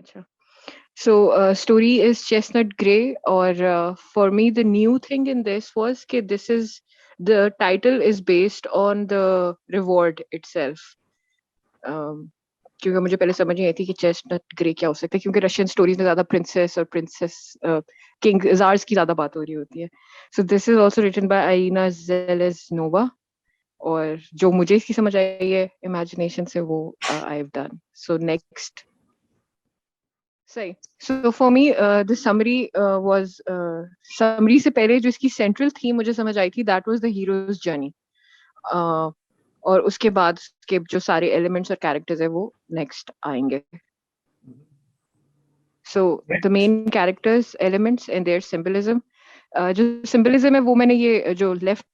अच्छा, so story is chestnut gray, or for me the new thing in this was that the title is based on the reward itself. क्योंकि मुझे पहले समझ नहीं आई थी कि चेस्टनट ग्रे क्या हो सकता है, क्योंकि रशियन स्टोरीज में ज्यादा प्रिंसेस और प्रिंसेस किंग जार्स की ज्यादा बात हो रही होती है. So this is also written by Aina Zheleznova, और जो मुझे इसकी समझ आई है इमेजिनेशन से वो I have done. So next सही. So for me the summary was summary से पहले जो इसकी सेंट्रल थीम मुझे समझ आई थी, that was the heroes journey. और उसके बाद के जो सारे एलिमेंट्स और कैरेक्टर्स है वो नेक्स्ट आएंगे. So the main characters, elements and their symbolism. जो सिंबलिज्म है वो मैंने ये जो लेफ्ट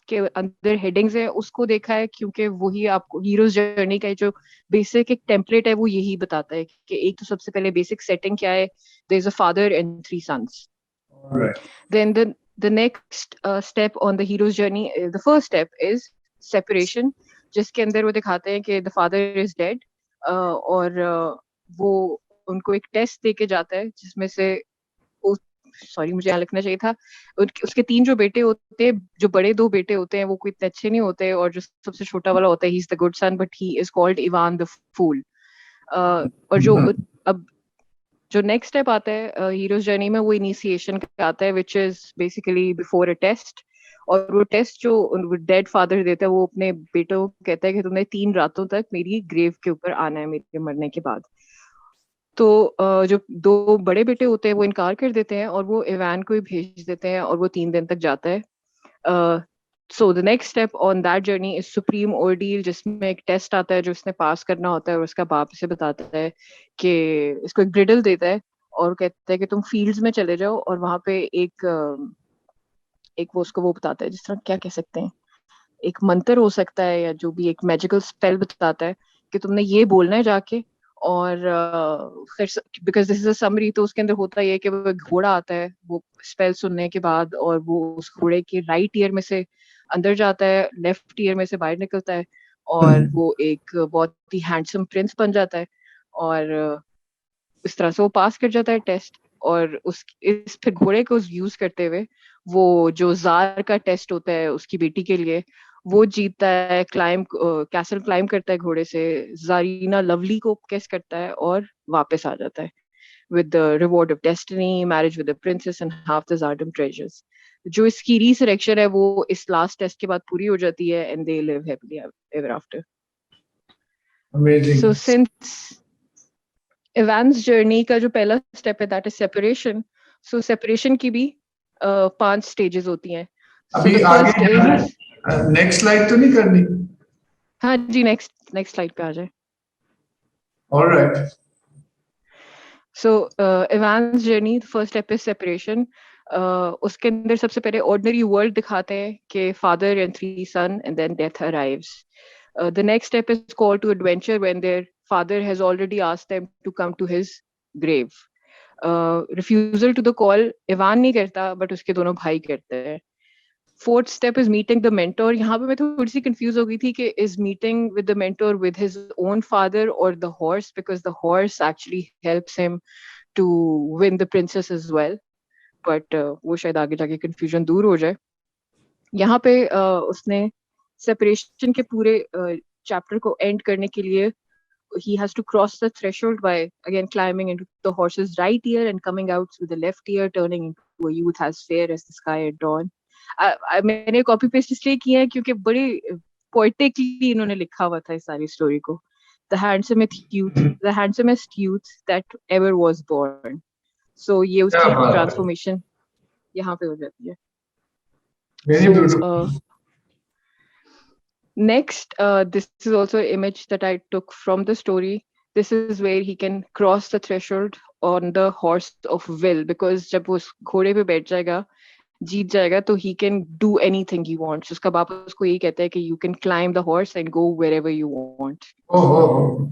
के अंदर हेडिंग्स है उसको देखा है, क्योंकि वही आपको हीरोज जर्नी का जो बेसिक एक टेम्पलेट है वो यही बताता है कि एक तो सबसे पहले बेसिक सेटिंग क्या है, there is a father and 3 sons. Then the next step on the hero's journey, the first step is separation, जिसके अंदर वो दिखाते हैं कि the father is dead, और वो उनको एक टेस्ट देके जाता है जिसमें से सॉरी मुझे यहाँ लिखना चाहिए था, उसके 3 जो बेटे होते हैं, जो बड़े 2 बेटे होते हैं वो कोई इतने अच्छे नहीं होते, और जो सबसे छोटा वाला होता है he is the good son, but he is called Ivan the fool. और जो अब जो नेक्स्ट स्टेप आता है हीरोज जर्नी में वो इनिशिएशन का आता है, which is basically before a test. और वो टेस्ट जो डेड फादर देता है वो अपने बेटों को कहता है कि तुमने 3 रातों तक मेरी ग्रेव के ऊपर आना है मेरे मरने के बाद. तो जो 2 बड़े बेटे होते हैं वो इनकार कर देते हैं और वो इवान को ही भेज देते हैं, और वो 3 दिन तक जाता है. So the next step on that journey is supreme ordeal, जिसमें एक टेस्ट आता है जो इसने पास करना होता है, और उसका बाप इसे बताता है कि इसको एक ब्रिडल देता है और कहता है कि तुम फील्ड्स में चले जाओ, और वहां पे एक वो उसको वो बताता है, जिस तरह क्या कह सकते हैं, एक मंत्र हो सकता है या जो भी एक मैजिकल स्पेल बताता है कि तुमने ये बोलना है जाके. और फिर because this is a summary, तो उसके अंदर होता है कि वो एक घोड़ा आता है वो स्पेल सुनने के बाद, और वो उस घोड़े के राइट ईयर में से अंदर जाता है, लेफ्ट ईयर में से बाहर निकलता है, और वो एक बहुत ही हैंडसम प्रिंस बन जाता है. और इस तरह से वो पास कर जाता है टेस्ट. और उस इस फिर घोड़े को यूज करते हुए वो जो जार का टेस्ट होता है उसकी बेटी के लिए वो जीतता है, कैसल क्लाइम करता है घोड़े से, जारीना लवली को किस करता है और वापस आ जाता है with the reward of destiny, marriage with the princess and half the Zardom treasures. जो इसकी resurrection है वो इस last test के बाद पूरी हो जाती है, and they live happily ever after. Amazing. So since Ivan's journey का जो पहला step है that is separation. So separation की भी 5 stages होती हैं. So the first is next slide तो नहीं करनी? हाँ जी, next slide पे आ जाए. All right. So Ivan's journey, the first step is separation. उसके अंदर सबसे पहले ordinary world दिखाते हैं कि father and 3 son, and then death arrives. The next step is call to adventure, when their father has already asked them to come to his grave. Refusal to the call Ivan नहीं करता, but उसके दोनों भाई करते हैं. Fourth step is meeting the mentor. यहाँ पे मैं थोड़ी सी confused हो गई थी कि is meeting with the mentor with his own father or the horse, because the horse actually helps him to win the princess as well. But वो शायद आगे जाके confusion दूर हो जाए. यहाँ पे उसने separation के पूरे chapter को end करने के लिए he has to cross the threshold by again climbing into the horse's right ear and coming out with the left ear, turning into a youth as fair as the sky at dawn. मैंने copy paste इसलिए किया है क्योंकि बड़ी poetically इन्होंने लिखा हुआ था इस सारी स्टोरी को. The handsomest youth that ever was born. So ये उसकी ट्रांसफॉर्मेशन यहाँ पे हो जाती है. Very beautiful. Next, this is also an image that I took from the story. This is where he can cross the threshold on the horse of will, because जब वो घोड़े पे बैठ जाएगा, जीत जाएगा, तो he can do anything he wants. उसका बाप उसको यही कहता है कि you can climb the horse and go wherever you want. Oh.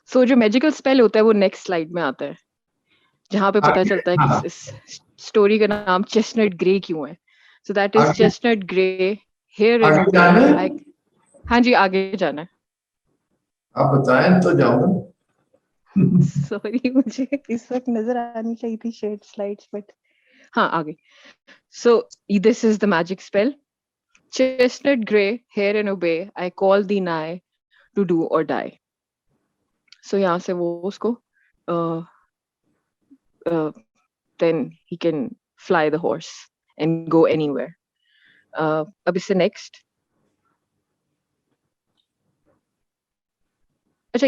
So जो magical spell होता है वो next slide में आता है, जहाँ पे पता चलता है कि इस स्टोरी का नाम चेस्टनट ग्रे क्यों है. So that is chestnut gray. Here हाँ जी, आगे जाना है. आप बताएं तो जाऊंगा. सॉरी मुझे इस वक्त नजर आनी चाहिए थी शेड स्लाइड्स बट हाँ आ गई. So this is the magic spell. Chestnut gray, hear and obey. I call thee nigh to do or die. So यहाँ से वो उसको uh, then he can fly the horse and go anywhere. अब इससे next. अच्छा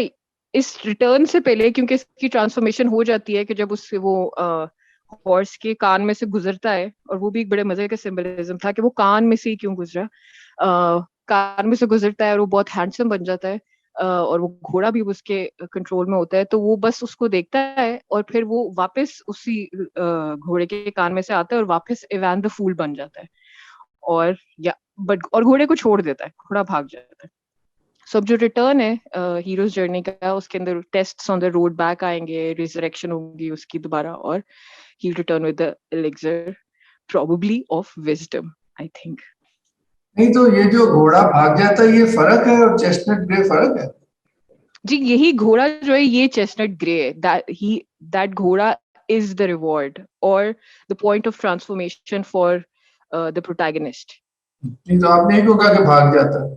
इस return से पहले क्योंकि इसकी ट्रांसफॉर्मेशन हो जाती है कि जब उससे वो हॉर्स के कान में से गुजरता है और वो भी एक बड़े मजे का सिंबलिज्म था कि वो कान में से ही क्यों गुजरा. कान में से गुजरता है और वो बहुत हैंडसम बन जाता है और वो घोड़ा भी उसके कंट्रोल में होता है तो वो बस उसको देखता है और फिर वो वापस उसी घोड़े के कान में से आता है और वापस इवान द फूल बन जाता है और या बट और घोड़े को छोड़ देता है, घोड़ा भाग जाता है. सो अब जो रिटर्न है हीरोज जर्नी का उसके अंदर tests on the road back आएंगे, रिजरेक्शन होगी उसकी दोबारा और ही return with the elixir probably of wisdom I think. नहीं तो ये जो घोड़ा भाग जाता है ये फर्क है और चेस्टनट ग्रे फर्क है. जी यही घोड़ा जो है ये चेस्टनट ग्रे है. दैट घोड़ा is the reward or the point of transformation for the protagonist. नहीं तो आपने क्यों कहा कि भाग जाता है?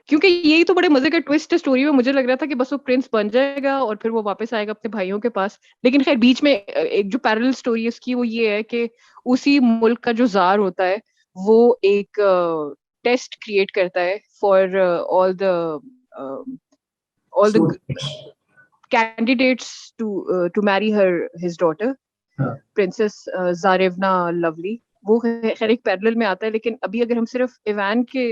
क्योंकि यही तो बड़े मजे का ट्विस्ट है स्टोरी में. मुझे लग रहा था कि बस वो प्रिंस बन जाएगा और फिर वो वापस आएगा अपने भाइयों के पास. लेकिन खैर बीच में एक जो पैरेलल स्टोरी है उसकी वो ये है कि उसी मुल्क का जो जार होता है वो एक टेस्ट क्रिएट करता है for all the candidates to marry his daughter, Princess Tsarevna lovely. वो खैर एक पैरेलल में आता है लेकिन अभी अगर हम सिर्फ इवान के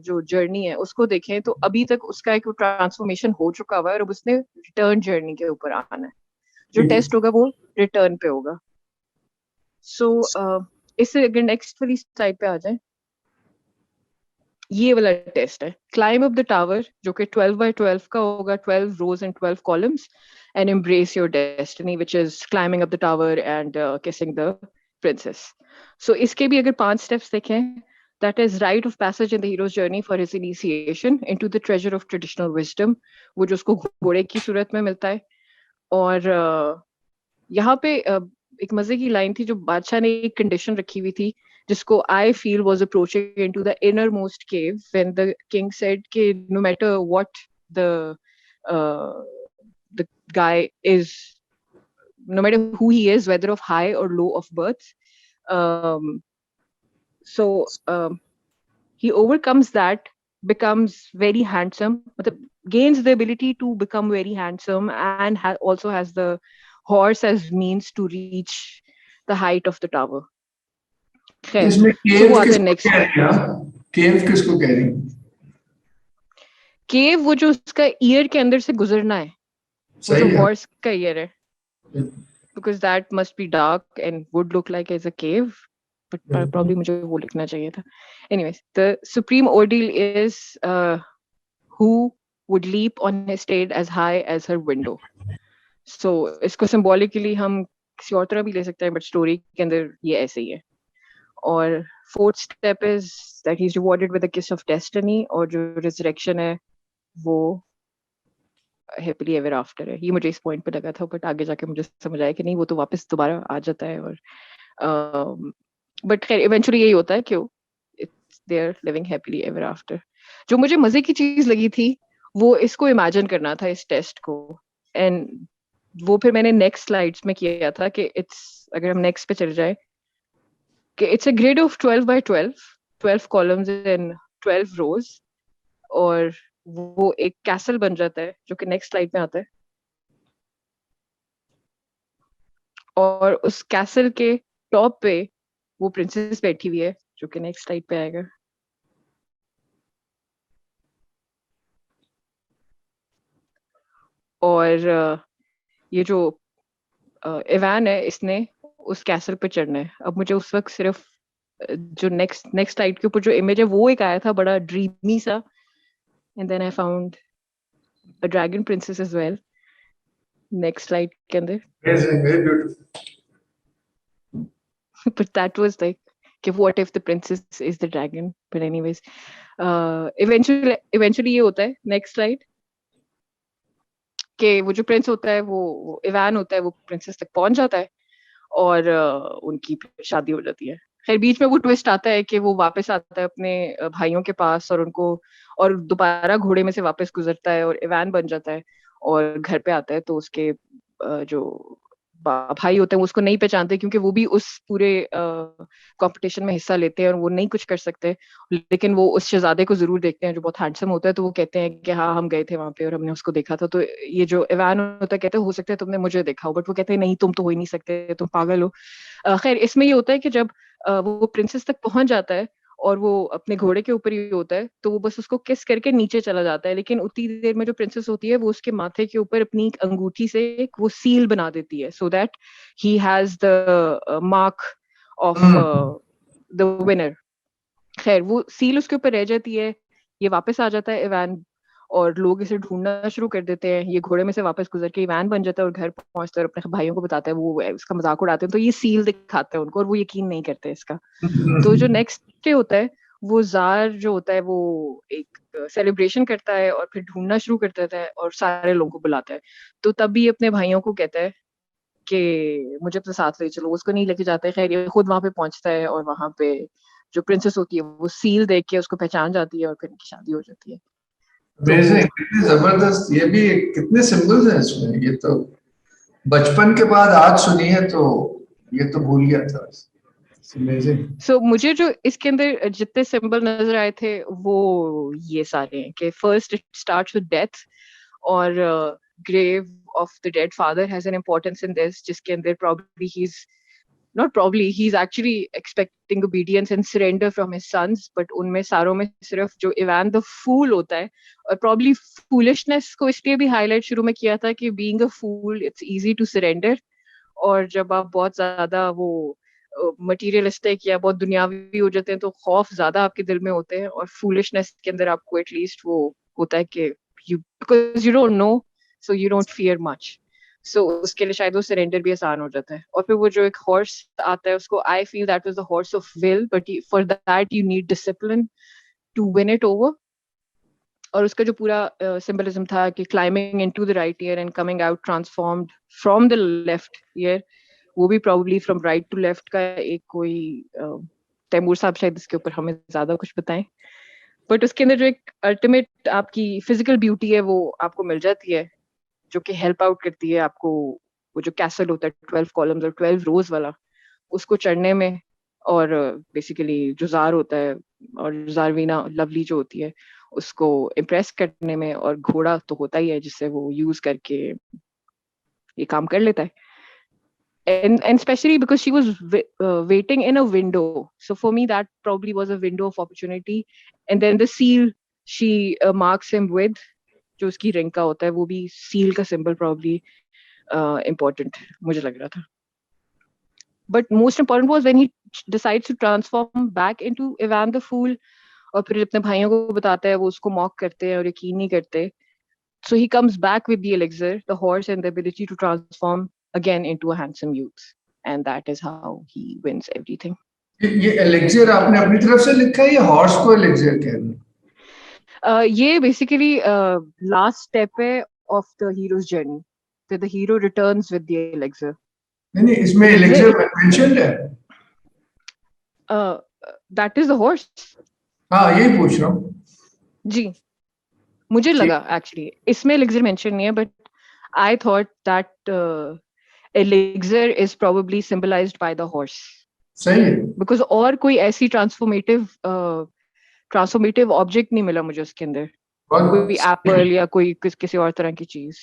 जो जर्नी है उसको देखें तो अभी तक उसका एक ट्रांसफॉर्मेशन हो चुका हुआ है और अब उसने रिटर्न जर्नी के ऊपर आना है. जो टेस्ट होगा वो रिटर्न पे होगा. सो इससे अगर नेक्स्ट वाली स्लाइड पे आ जाए ये वाला टेस्ट है क्लाइम अप द टावर जो कि 12x12 का होगा, 12 rows and 12 columns and embrace your destiny which is climbing up the tower and kissing the princess. So इसके भी अगर 5 steps देखें that is rite of passage in the hero's journey for his initiation into the treasure of traditional wisdom वो जो उसको घोड़े की सूरत में मिलता है. और यहाँ पे एक मजे की लाइन थी जो बादशाह ने एक कंडीशन रखी हुई थी जिसको I feel was approaching into the innermost cave when the king said कि no matter what the guy is, no matter who he is, whether of high or low of birth, he overcomes that, becomes very handsome, gains the ability to become very handsome and also has the horse as means to reach the height of the tower. इसमें केव किसको कह रही है? केव किसको कह रही? केव वो जो उसका ईयर के अंदर से गुजरना है, वो जो हॉर्स का ईयर है, because that must be dark and would look like as a cave, but probably मुझे वो लिखना चाहिए था. Anyways, the supreme ordeal is who would leap on a stage as high as her window. So इसको symbolically हम किसी और तरह भी ले सकते हैं, but story के अंदर ये ऐसे ही है. और fourth step is that he's rewarded with a kiss of destiny और जो resurrection है वो happily ever after है. ये मुझे इस point पे लगा था but आगे जाके मुझे समझ आया कि नहीं वो तो वापस दोबारा आ जाता है और but खैर eventually यही होता है कि they're living happily ever after. जो मुझे मजे की चीज लगी थी वो इसको imagine करना था इस टेस्ट को and वो फिर मैंने next slides में किया था कि अगर हम next पे चल जाए it's a grid of 12x12, 12 columns and 12 rows और वो एक कैसल बन जाता है जो कि नेक्स्ट स्लाइड में आता है. और उस कैसल के टॉप पे वो प्रिंसेस बैठी हुई है जो कि नेक्स्ट स्लाइड पे आएगा. और ये जो इवान है इसने उस कैसल पे चढ़ना है. अब मुझे उस वक्त सिर्फ जो नेक्स्ट स्लाइड के ऊपर जो इमेज है वो एक आया था बड़ा ड्रीमी सा and then I found a dragon princess as well next slide के अंदर. Very beautiful. But that was like what if the princess is the dragon? But anyways, eventually ये होता है. Next slide. कि वो जो प्रिंस होता है वो इवान होता है, वो प्रिंसेस तक पहुंच जाता है और उनकी फिर शादी हो जाती है। खैर बीच में वो ट्विस्ट आता है कि वो वापस आता है अपने भाइयों के पास और उनको और दोबारा घोड़े में से वापस गुजरता है और इवान बन जाता है और घर पे आता है तो उसके जो भाई होते हैं वो उसको नहीं पहचानते क्योंकि वो भी उस पूरे कंपटीशन में हिस्सा लेते हैं और वो नहीं कुछ कर सकते, लेकिन वो उस शहजादे को जरूर देखते हैं जो बहुत हैंडसम होता है, तो वो कहते हैं कि हाँ हम गए थे वहां पे और हमने उसको देखा था। तो ये जो इवान होता है कहते हैं हो सकता है तुमने मुझे देखा हो, बट वो कहते हैं नहीं तुम तो हो ही नहीं सकते, तुम पागल हो। खैर इसमें ये होता है कि जब वो प्रिंसेस तक पहुंच जाता है और वो अपने घोड़े के ऊपर ही होता है तो वो बस उसको किस करके नीचे चला जाता है, लेकिन उतनी देर में जो प्रिंसेस होती है वो उसके माथे के ऊपर अपनी अंगूठी से एक वो सील बना देती है so that he has the mark of the winner. खैर वो सील उसके ऊपर रह जाती है, ये वापस आ जाता है इवान और लोग इसे ढूंढना शुरू कर देते हैं, ये घोड़े में से वापस गुजर के इवान बन जाता है और घर पहुंचता है और अपने भाइयों को बताता है, वो उसका मजाक उड़ाते हैं तो ये सील दिखाते हैं उनको और वो यकीन नहीं करते इसका। तो जो नेक्स्ट डे होता है वो जार जो होता है वो एक सेलिब्रेशन करता है और फिर ढूंढना शुरू कर देता है और सारे लोगों को बुलाता है। तो तब भी अपने भाइयों को कहता है कि मुझे अपने साथ ले चलो, उसको नहीं लेके जाता है। खैर ये खुद वहां पे पहुंचता है और वहां पे जो प्रिंसेस होती है वो सील देख के उसको पहचान जाती है और फिर उनकी शादी हो जाती है। अमेजिंग, कितनी जबरदस्त, ये भी कितने सिंबल्स हैं इसमें, ये तो बचपन के बाद आज सुनी है तो ये तो भूल गया था। अमेजिंग। सो मुझे जो इसके अंदर जितने सिंबल नजर आए थे वो ये सारे हैं कि first it starts with death और grave of the dead father has an importance in this, जिसके अंदर probably he's not probably he's actually expecting obedience and surrender from his sons, but उनमें सारों में सिर्फ जो इवान द फूल होता है और probably foolishness को इसलिए भी हाईलाइट शुरू में किया था कि being a fool it's easy to surrender, और जब आप बहुत ज्यादा वो मटीरियलिस्टिक या बहुत दुनियावी हो जाते हैं तो खौफ ज्यादा आपके दिल में होते हैं, और फूलिशनेस के अंदर आपको एटलीस्ट वो होता है कि you because you don't know so you don't fear much, so उसके लिए शायद वो सरेंडर भी आसान हो जाता है। और फिर वो जो एक हॉर्स आता है उसको I feel that was the horse of will, but for that you need discipline to win it over. और उसका जो पूरा सिंबलिज्म था कि climbing into the right ear and coming out transformed from the left ear, वो भी probably from right to left का एक कोई तैमूर साहब शायद इसके ऊपर हमें ज्यादा कुछ बताएं, बट उसके अंदर जो एक अल्टीमेट आपकी फिजिकल ब्यूटी है वो आपको मिल जाती है जो कि हेल्प आउट करती है आपको, वो जो कैसल होता है 12 कॉलम्स और 12 रोज वाला उसको चढ़ने में, और बेसिकली जो जार होता है और जारवीना लवली जो होती है उसको इम्प्रेस करने में, और घोड़ा तो होता ही है जिससे वो यूज करके ये काम कर लेता है। And especially because she was waiting in a window, so for me that probably was a window of opportunity. And then the seal she marks him with, जो उसकी रिंग का होता है वो भी seal का symbol probably important मुझे लग रहा था। But most important was when he decides to transform back into Ivan the Fool, और फिर अपने भाइयों को बताता है, वो उसको मॉक करते हैं और यकीन नहीं करते। So he comes back with the elixir, the horse, and the ability to transform again into a handsome youth, and that is how he wins everything. ये एलेक्सियर आपने अपनी तरफ से लिखा है या हॉर्स को एलेक्सियर कह रहे हैं? ये बेसिकली लास्ट स्टेप है of the heroes journey, that the hero returns with the elixir. नहीं इसमें एलेक्सियर मेंशन्ड है। That is the horse. हाँ यही पूछ रहा हूँ जी, मुझे लगा एक्चुअली इसमें elixir मेंशन नहीं है, but I thought that elixir is probably symbolized by the horse. सही है, because और कोई ऐसी ट्रांसफॉर्मेटिव ऑब्जेक्ट नहीं मिला मुझे उसके अंदर, कोई एप्पल या कोई किसी और तरह की चीज।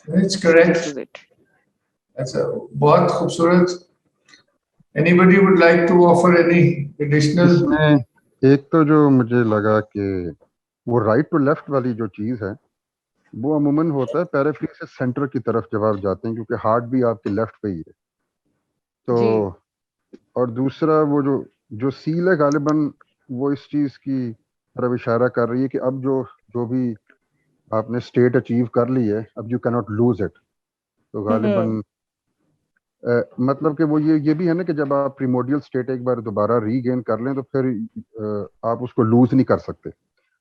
It's correct. अच्छा, बहुत खूबसूरत। Anybody would like to offer any additional? इसमें एक तो जो मुझे लगा कि वो राइट टू लेफ्ट वाली जो चीज़ है वो अमूमन होता है पेरिफेरी से सेंटर की तरफ जब आप जाते हैं, क्योंकि हार्ट भी आपके लेफ्ट पे ही है। तो और दूसरा वो जो सील है गालिबन वो इस चीज़ की तरफ इशारा कर रही है कि अब जो भी आपने स्टेट अचीव कर ली है अब यू कैनॉट लूज इट। तो गालिबन मतलब कि वो ये भी है ना कि जब आप प्रीमोडियल स्टेट एक बार दोबारा रीगेन कर लें तो फिर आप उसको लूज नहीं कर सकते,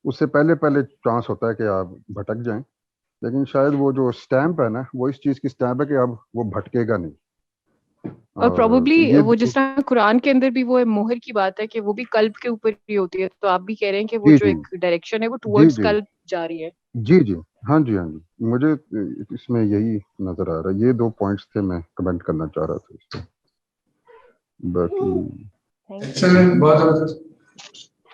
उससे पहले चांस होता है कि आप भटक जाएं। लेकिन शायद वो जो स्टैंप है ना, वो इस चीज की स्टैंप है कि अब वो भटकेगा नहीं। और तो प्रोबेबली ये वो जिस तरह कुरान के अंदर भी वो मोहर की बात है कि वो भी कल्ब के ऊपर ही होती है, तो आप भी कह रहे हैं कि वो जी जो जी एक डायरेक्शन है वो जी टुवर्ड्स जी कल्ब जा रही है। जी जी, हाँ जी हाँ जी, मुझे इसमें यही नजर आ रहा है। ये 2 पॉइंट्स थे, मैं कमेंट करना चाह रहा था इस पे। बाकी थैंक यू। एक्सेलेंट, बहुत जबरदस्त।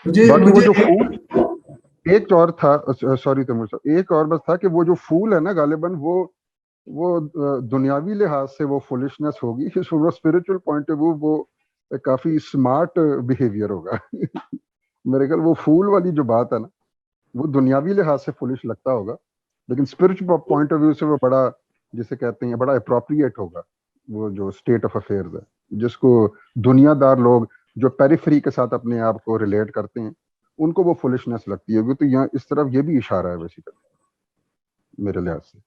मुझे बाकी वो मुझे जो फूल एक और था, सॉरी तैमूर साहब, एक और बस था कि वो जो फूल है ना, गालिबन वो दुनियावी लिहाज से वो फुलिशनेस होगी, स्पिरिचुअल पॉइंट ऑफ व्यू वो काफी स्मार्ट बिहेवियर होगा। मेरे ख्याल वो फूल वाली जो बात है ना, वो दुनियावी लिहाज से फुलिश लगता होगा, लेकिन स्पिरिचुअल पॉइंट ऑफ व्यू से वो बड़ा, जिसे कहते हैं, बड़ा अप्रोप्रिएट होगा। वो जो स्टेट ऑफ अफेयर्स है, जिसको दुनियादार लोग जो पेरिफेरी के साथ अपने आप को रिलेट करते हैं, उनको वो फुलिशनेस लगती होगी। तो यहाँ इस तरफ ये भी इशारा है बेसिकली मेरे लिहाज से।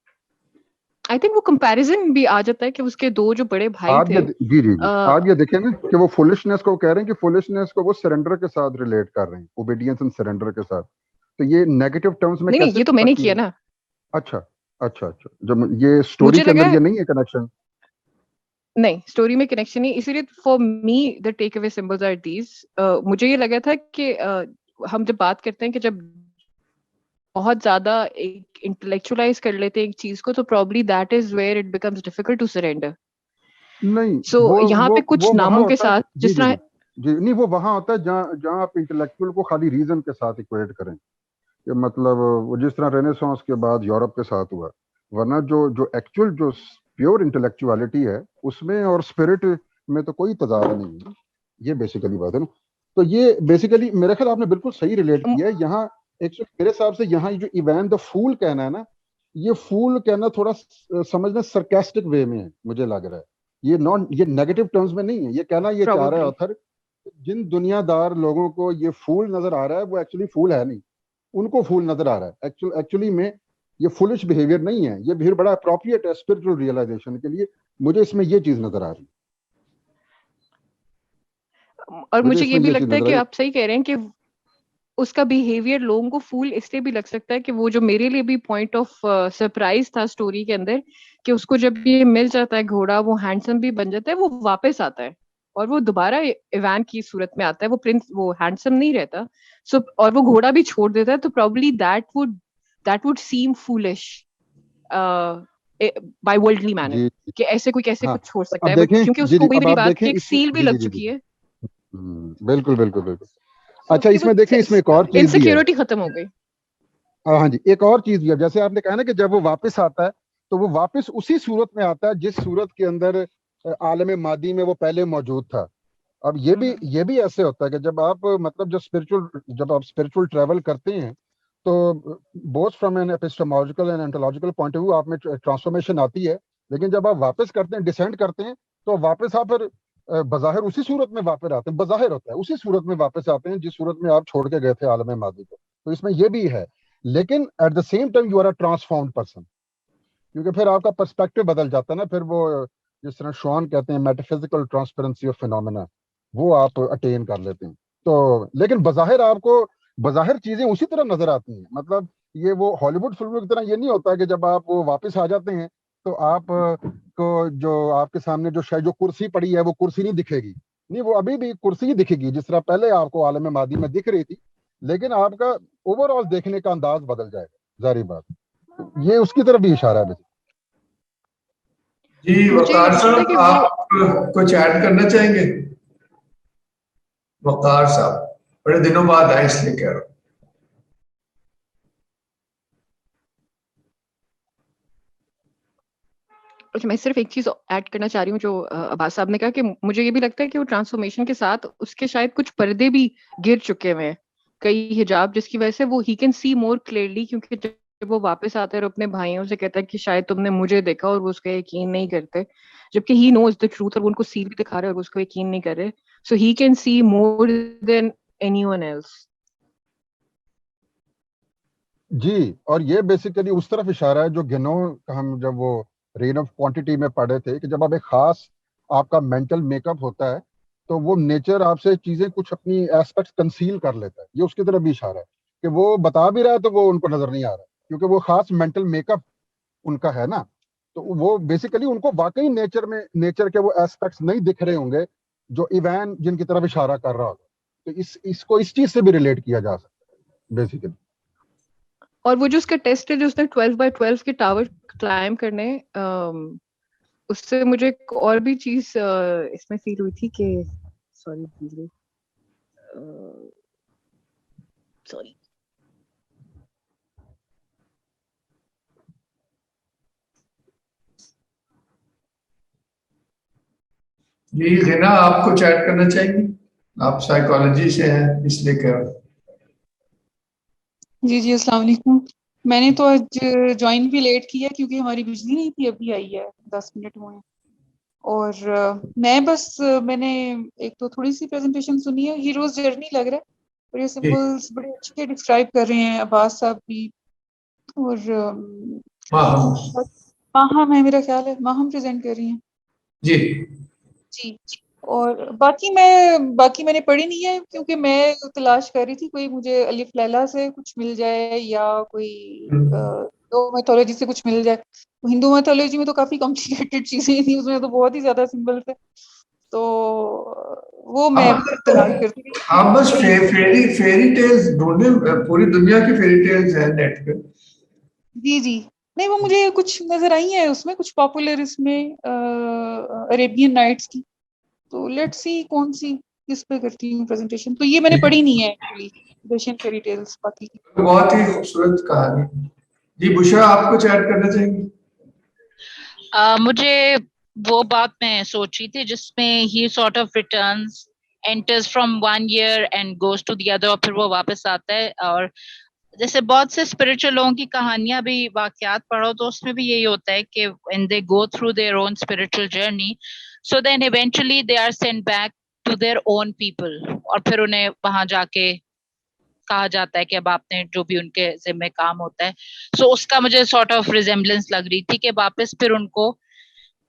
आई थिंक वो कंपैरिजन भी आ जाता है कि उसके दो जो बड़े भाई आप ये थे, जी जी जी, आप ये देखें ना कि वो फुलिशनेस को कह रहे हैं कि फुलिशनेस को वो सरेंडर के साथ रिलेट कर रहे हैं, ओबीडियंस एंड सरेंडर के साथ। तो ये नेगेटिव टर्म्स में नहीं नहीं, कैसे ये तो मैंने ताकि, किया ना। अच्छा अच्छा अच्छा, जब ये स्टोरी मुझे के लगा अंदर ये नहीं है कनेक्शन। नहीं, स्टोरी में कनेक्शन नहीं, इसीलिए for me the take away symbols are these. मुझे ये लगा था कि हम जब बात करते हैं कि जब बहुत ज्यादा एक इंटेलेक्चुअलाइज कर लेते हैं एक चीज को, तो probably that is where it becomes difficult to surrender. नहीं, सो यहाँ पे कुछ वो वहां नामों के होता है। साथ जी जिस जी तरह जी जी, नहीं, वो वहां होता है जहाँ जहाँ आप इंटेलेक्चुअल को खाली रीजन के साथ इक्वेट करें, कि मतलब वो जिस तरह रेनेसांस के बाद यूरोप के साथ हुआ। वरना जो जो एक्चुअल जो प्योर इंटेलेक्चुअलिटी है, उसमें और स्पिरिट में तो कोई तजाद नहीं है। ये बेसिकली बात है ना। तो ये बेसिकली मेरे ख्याल आपने बिल्कुल सही रिलेट किया है यहाँ। एक मेरे हिसाब से यहाँ जो इवैन द फूल कहना है ना, ये फूल कहना थोड़ा समझना सरकास्टिक वे में है, मुझे लग रहा है। ये नेगेटिव टर्म्स में नहीं है। ये कहना ये चाह रहा है प्रॉब्ली ऑथर, जिन दुनियादार लोगों को ये फूल नजर आ रहा है, वो एक्चुअली फूल है नहीं, उनको फूल नजर आ रहा है। एक्चुअली में ये फुलिश बिहेवियर नहीं है, ये बिहेवियर बड़ा अप्रोप्रिएट है स्पिरिचुअल रियलाइजेशन के लिए। मुझे इसमें ये चीज नजर आ रही और मुझे मुझे ये इसमें भी ये चीज लगता है नजर कि आई। आप सही कह रहे हैं कि उसका बिहेवियर लोगों को फूल इसलिए भी लग सकता है कि वो जो मेरे लिए भी पॉइंट ऑफ सरप्राइज था स्टोरी के अंदर, कि उसको जब ये मिल जाता है घोड़ा, वो हैंडसम भी बन जाता है, वो वापस आता है और वो दोबारा इवान की सूरत में आता है, वो प्रिंस, वो हैंडसम नहीं रहता। सो और वो घोड़ा भी छोड़ देता है, तो probably that would seem foolish by worldly manner, जी कि ऐसे कोई कैसे हाँ, कुछ छोड़ सकता अब है, बट देखें क्योंकि जी उसको जी, वही अब वाली आप बात देखें कि एक इस सील भी जी लग जी जी जी, चुकी है, बिल्कुल बिल्कुल बिल्कुल। तो अच्छा, उसकी वो इसमें देखें, इसमें एक और चीज भी है। इनसिक्योरिटी खत्म हो गई। हाँ जी, एक और चीज भी है। जैसे आपने कहा ना कि जब वो वापस आता है, तो वो वापस उसी सूरत में आता है जिस सूरत के अंदर आलम मादी में वो पहले मौजूद था। अब ये भी ऐसे होता है कि जब आप स्पिरिचुअल ट्रैवल करते हैं, तो both from an epistemological and ontological point of view आप में ट्रांसफॉर्मेशन आती है। लेकिन जब आप वापस करते हैं, डिसेंड करते हैं, तो वापस आप फिर बज़ाहिर उसी सूरत में वापस आते हैं। बज़ाहिर होता है उसी सूरत में वापस आते हैं जिस सूरत में आप छोड़ के गए थे आलम मादी को। तो इसमें ये भी है। लेकिन at the same time you are a transformed person, क्योंकि फिर आपका पर्सपेक्टिव बदल जाता है ना। फिर वो जिस तरह शॉन कहते हैं, मेटाफिजिकल ट्रांसपेरेंसी ऑफ फिनोमेना, वो आप अटेन कर लेते हैं। तो लेकिन बज़ाहिर चीजें उसी तरह नजर आती हैं। मतलब ये वो हॉलीवुड फिल्मों की तरह ये नहीं होता कि जब आप वो वापस आ जाते हैं, तो आप को जो आपके सामने जो शायद जो कुर्सी पड़ी है, वो कुर्सी नहीं दिखेगी। नहीं, वो अभी भी कुर्सी ही दिखेगी जिस तरह पहले आपको आलम मादी में दिख रही थी। लेकिन आपका ओवरऑल देखने का अंदाज बदल जाएगा, जारी बात। ये उसकी तरफ भी इशारा है। जी, मुझे ये वकार लगता है साहब, कि वो आप कुछ ऐड करना चाहेंगे? वकार साहब, बड़े दिनों बाद आए इसलिए कह रहा हूँ। अच्छा, मैं सिर्फ एक चीज ऐड करना चाह रही हूँ जो अब्बास साहब ने कहा, कि मुझे ये भी लगता है कि वो ट्रांसफॉर्मेशन के साथ उसके शायद कुछ पर्दे भी गिर चुके हुए हैं, कई हिजाब, जिसकी वजह से वो ही कैन सी मोर क्लियरली। क्योंकि जब वो वापस आता है और अपने भाइयों से कहता है कि शायद तुमने मुझे देखा, और वो उसका यकीन नहीं करते, जबकि ही नोज द ट्रूथ, और वो उनको सील भी दिखा रहे हैं और वो उसको यकीन नहीं कर रहे। So he can see more than anyone else. जी, और ये बेसिकली उस तरफ इशारा है जो गिनो का हम जब वो रेन ऑफ क्वांटिटी में पढ़े थे, कि जब आप एक खास आपका मेंटल मेकअप होता है, तो वो नेचर आपसे चीजें कुछ अपनी एस्पेक्ट्स कंसील कर लेता है। ये उसकी तरफ भी इशारा है कि वो बता भी रहा है तो वो उनको नजर नहीं आ रहा। क्योंकि वो खास मेंटल मेकअप उनका है ना, तो वो बेसिकली उनको वाकई नेचर के वो एस्पेक्ट्स नहीं दिख रहे होंगे जो इवान जिनकी तरफ इशारा कर रहा होगा। तो इसको इस चीज से भी रिलेट किया जा सकता है बेसिकली। और वो जो उसका टेस्ट है जो उसने 12 by 12 के टावर क्लाइम करने, उससे मुझे एक और भी चीज इसमें फील हुई थी कि सॉरी जी हिना, आप कुछ ऐड करना चाहेंगे? आप साइकोलॉजी से हैं इसलिए कह रहा हूं। जी अस्सलाम वालेकुम। मैंने तो आज ज्वाइन भी लेट किया क्योंकि हमारी बिजली नहीं थी, अभी आई है 10 मिनट हुए हैं। और मैं बस मैंने एक तो थोड़ी सी प्रेजेंटेशन सुनी है, हीरोज जर्नी लग रहा है और ये सिंबल्स बड़े अच्छे डिस्क्राइब कर रहे हैं अब्बास साहब भी। और माहम है, मेरा ख्याल है माहम प्रेजेंट कर रही हैं जी जी। और बाकी मैंने पढ़ी नहीं है क्योंकि मैं तलाश कर रही थी कोई मुझे अलिफ लैला से कुछ मिल जाए या कोई दो मैथोलॉजी से कुछ मिल जाए। तो हिंदू मैथोलॉजी में तो काफी कॉम्प्लिकेटेड चीजें थी, उसमें तो बहुत ही ज्यादा सिंबल थे, तो वो मैं तलाश करती थी। आप बस फेरी टेल्स ढूंढे, पूरी दुनिया की फेरी टेल्स हैं नेट पे। जी नहीं, वो मुझे कुछ नजर आई है उसमें, कुछ पॉपुलर इसमें अरेबियन नाइट्स की। तो लेट्स सी कौन सी किस पे करती हूँ प्रेजेंटेशन। तो ये मैंने पढ़ी नहीं है एक्चुअली रशियन फेरी टेल्स बाकी की। बहुत ही खूबसूरत कहानी। जी बुशरा, आप कुछ ऐड करना चाहेंगे? मुझे वो बात मैं सोची थी जिसमें he sort of returns enters from one year and goes to the other, और फिर वो वापस आता है। और जैसे बहुत से स्पिरिचुअल लोगों की कहानियां भी वाकयात पढ़ो तो उसमें भी यही होता है कि when they go through their own spiritual journey, so then eventually they are sent back to their own people, और फिर उन्हें वहां जाके कहा जाता है कि अब आपने जो भी उनके जिम्मे काम होता है। सो उसका मुझे सॉर्ट ऑफ रिजेम्बलेंस लग रही थी कि वापस फिर उनको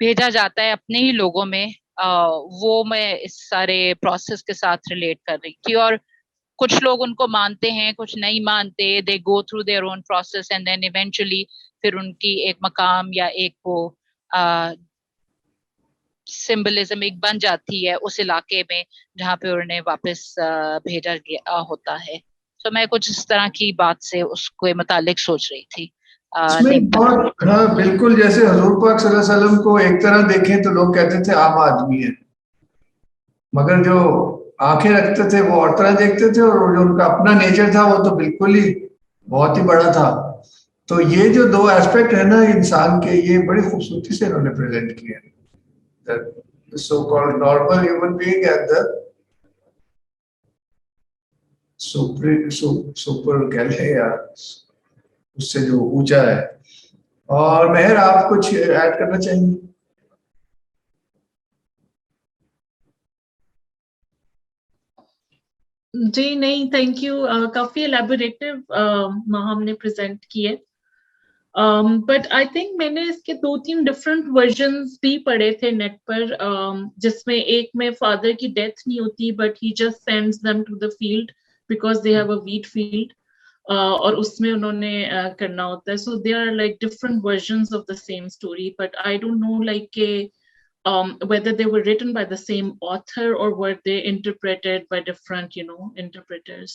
भेजा जाता है अपने ही लोगों में। वो मैं इस सारे प्रोसेस के साथ रिलेट कर रही थी। और कुछ लोग उनको मानते हैं, कुछ नहीं मानते, they go through their own process and then eventually फिर उनकी एक मकाम या एक वो सिंबलिज्म एक बन जाती है उस इलाके में जहाँ पे उन्हें वापस भेजा गया होता है। तो मैं कुछ इस तरह की बात से उसके मुतालिक सोच रही थी। इसमें बहुत, हाँ बिल्कुल, जैसे हुजूर पाक सल्लल्लाहु अलैहि वसल्लम को एक तरह देखें तो लोग कहते थे आम आदमी है, मगर जो आंखें रखते थे वो और तरह देखते थे, और जो उनका अपना नेचर था वो तो बिल्कुल ही बहुत ही बड़ा था। तो ये जो दो एस्पेक्ट है ना इंसान के, ये बड़ी खूबसूरती से इन्होंने प्रेजेंट किए हैं। The so-called normal human being and the super कह लें या उससे जो ऊंचा है। और मेहर, आप कुछ ऐड करना चाहेंगे? जी नहीं, थैंक यू। काफी एलैबोरेटिव हमने प्रेजेंट किए। बट आई थिंक मैंने इसके 2-3 डिफरेंट वर्जन्स भी पढ़े थे नेट पर, जिसमें एक में फादर की डेथ नहीं होती but he just sends them to the field because they have a wheat field, और उसमें उन्होंने करना होता है। So they are like different versions of the same story, but I don't know like whether they were written by the same author or were they interpreted by different interpreters.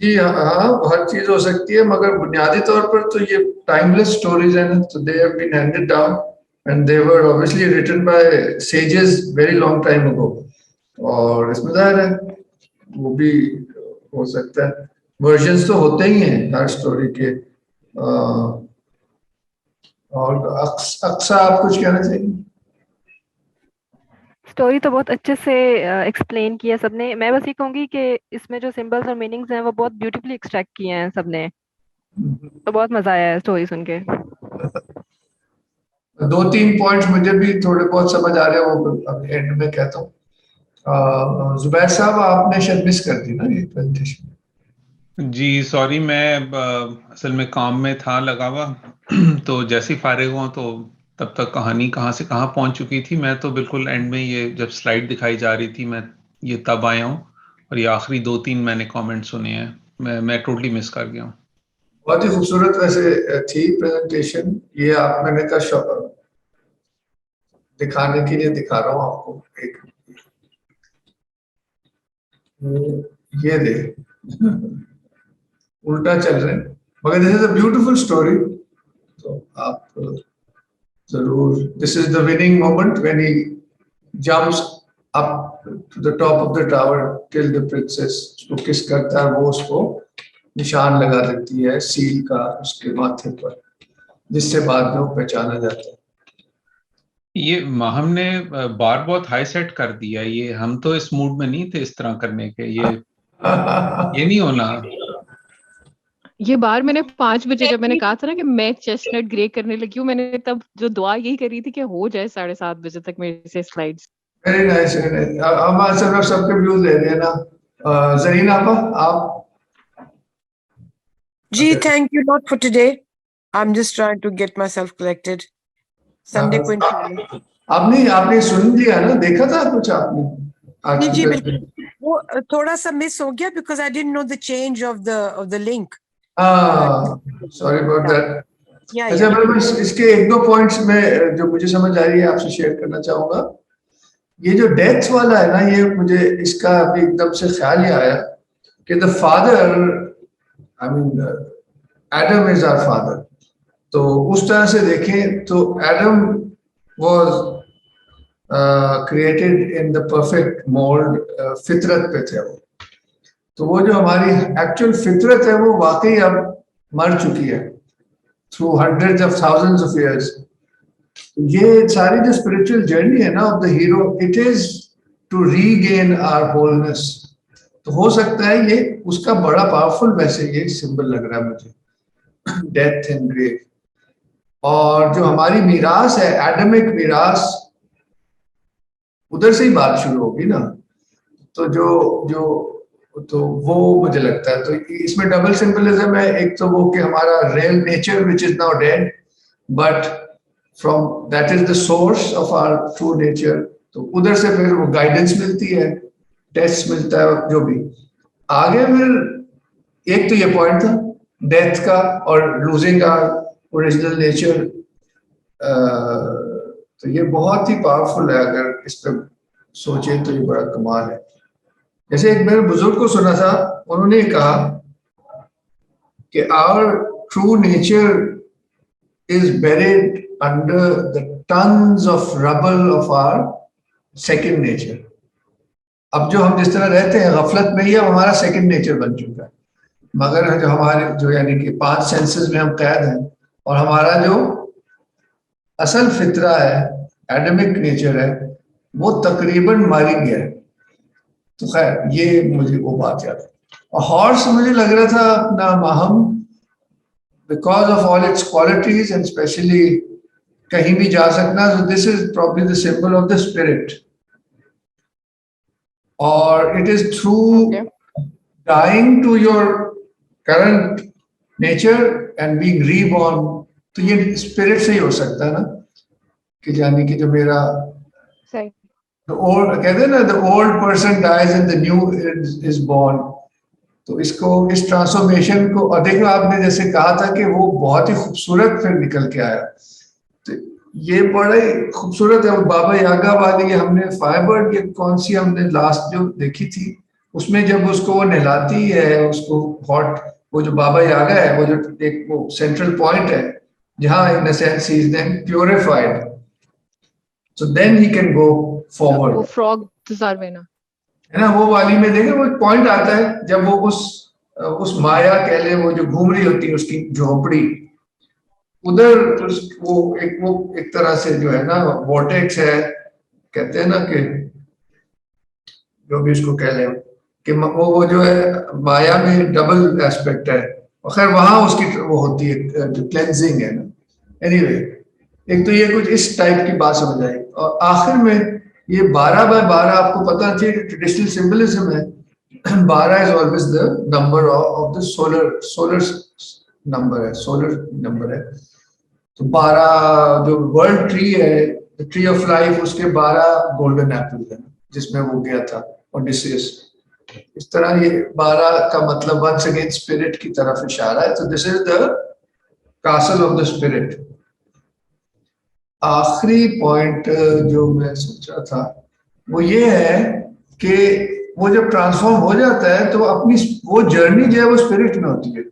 जी हाँ, हर चीज हो सकती है, मगर बुनियादी तौर पर तो ये टाइमलेस स्टोरीज हैं ना, तो they have been handed down and they were obviously written by sages very long time ago. और इसमें जाहिर है वो भी हो सकता है, वर्जन्स तो होते ही हैं हर स्टोरी के। और अक्सा, आप कुछ कहना चाहिए? स्टोरी तो बहुत अच्छे से एक्सप्लेन किया सबने। मैं बस ये कहूंगी कि इसमें जो सिंबल्स और मीनिंग्स हैं वो बहुत ब्यूटीफुली एक्सट्रैक्ट किए हैं सबने, तो बहुत मजा आया है स्टोरी सुन के। 2-3 पॉइंट्स मुझे भी थोड़े बहुत समझ आ रहे हैं, वो अब एंड में कहता हूँ। जुबैर साहब, आपने शायद मिस कर दी ना ये प्रेजेंटेशन। जी सॉरी, मैं असल में काम में था लगा हुआ तो जैसे ही फारिग हुआ तो तब तक कहानी कहाँ से कहाँ पहुंच चुकी थी। मैं तो बिल्कुल एंड में, ये जब स्लाइड दिखाई जा रही थी, मैं ये तब आया हूँ, और ये आखिरी 2-3 मैंने कमेंट सुने हैं। मैं टोटली मिस कर गया हूँ। बहुत ही खूबसूरत वैसे थी प्रेजेंटेशन। ये आप मैंने कहा दिखाने के लिए दिखा रहा हूँ आपको। एक ये दे उल्टा चल रहे हैं, मगर this is a beautiful story. तो आप जरूर, this is the winning moment when he jumps up to the top of the tower till the princess उसको किस करता है, वो उसको निशान लगा देती है सील का उसके माथे पर, जिससे बाद में वो पहचाना जाता है। ये हमने बार बहुत हाई सेट कर दिया, ये हम तो इस मूड में नहीं थे इस तरह करने के। ये नहीं होना। ये बार मैंने 5 बजे जब मैंने कहा था ना कि मैं चेस्टनट ग्रे करने लगी हूँ, मैंने तब जो दुआ यही करी थी कि हो जाए 7:30 बजे तक मेरे से slides. Very nice, very nice. हम असल सबके व्यूज ले रहे हैं ना। ज़रीन आपा, आप? जी, thank you not for today. I'm just trying to get myself collected. Sunday को इंशाल्लाह। आपने सुन लिया ना, देखा था कुछ आपने आज? जी बिल्कुल, वो थोड़ा सा मिस हो गया because I didn't know the change of the link. Sorry about that. Yeah, अच्छा, yeah. मैं बस इसके 1-2 पॉइंट्स में जो मुझे समझ आ रही है आपसे शेयर करना चाहूंगा। ये जो डेथ वाला है ना, ये मुझे इसका अभी एकदम से ख्याल ही आया कि the father, I mean Adam is our father. तो उस तरह से देखें तो Adam was created in the perfect mould, फितरत पे थे वो। तो वो जो हमारी एक्चुअल फितरत है वो वाकई अब मर चुकी है through hundreds of thousands of years. ये सारी जो स्पिरिचुअल जर्नी है ना of the hero, it is to regain our wholeness. तो हो सकता है ये उसका बड़ा पावरफुल वैसे ये सिंबल लग रहा है मुझे, डेथ एंड ग्रेव। और जो हमारी मीरास है, एडमिक मीरास, उधर से ही बात शुरू होगी ना। तो तो वो मुझे लगता है, तो इसमें डबल सिंबलिज्म है। एक तो वो कि हमारा real nature which is now dead, but from that is the source of our true nature. तो उधर से फिर वो गाइडेंस मिलती है, टेस्ट मिलता है, जो भी आगे। फिर एक तो ये पॉइंट था डेथ का और लूजिंग आवर ओरिजिनल नेचर। तो ये बहुत ही पावरफुल है, अगर इस पर सोचे तो ये बड़ा कमाल है। जैसे एक मैंने बुजुर्ग को सुना था, उन्होंने कहा कि our true nature is buried under the tons of rubble of our second nature. अब जो हम जिस तरह रहते हैं गफलत में, ये हमारा सेकंड नेचर बन चुका है। मगर जो हमारे जो यानी कि 5 सेंसेस में हम कैद हैं, और हमारा जो असल फितरा है, एडमिक नेचर है, वो तकरीबन मारी गया है। तो खैर, ये मुझे वो बात याद है। और हॉर्स मुझे लग रहा था अपना माहम, because of all its qualities and specially कहीं भी जा सकना। So this is probably the symbol of the spirit, और it is through dying to your current nature and being reborn. तो ये स्पिरिट से ही हो सकता है ना, कि जाने कि जो मेरा सही, कहते हैं ना, the old person dies and the new is born. तो इसको, इस ट्रांसफॉर्मेशन को, और देखो आपने जैसे कहा था कि वो बहुत ही खूबसूरत फिर निकल के आया। तो ये बड़ा ही खूबसूरत है। बाबा यागा वाली हमने फाइबर, ये कौन सी हमने लास्ट जो देखी थी, उसमें जब उसको वो नहलाती है, उसको हॉट, वो जो बाबा यागा है, वो जो एक वो सेंट्रल पॉइंट है जहाँ in a sense he is then purified, so then he can go forward. वो फ्रॉग ज़ारवेना है ना, वो वाली में देखें वो पॉइंट आता है जब वो उस माया कह ले, वो जो घूम रही होती है उसकी झोपड़ी, उधर वो एक तरह से जो है ना वॉर्टेक्स है, कहते हैं ना कि जो भी उसको कह ले कि वो जो है माया में डबल एस्पेक्ट है। और खैर वहां उसकी वो होती है जो क्लेंजिंग है ना। एनीवे, एक तो ये कुछ इस टाइप की बात समझ आई। और आखिर में ये 12/12 आपको पता चाहिए ट्रेडिशनल सिंबलिज्म है। 12 is always the number of the solar number है, सोलर नंबर है। तो 12 जो वर्ल्ड ट्री है, ट्री ऑफ लाइफ, उसके 12 गोल्डन एप्पल है, जिसमें वो गया था ओडिसियस। इस तरह ये 12 का मतलब वंस अगेन स्पिरिट की तरफ इशारा है। तो this is the castle of the spirit. आखिरी पॉइंट जो मैं सोचा था वो ये है कि वो जब ट्रांसफॉर्म हो जाता है तो अपनी वो जर्नी जो है वो स्पिरिट में होती है।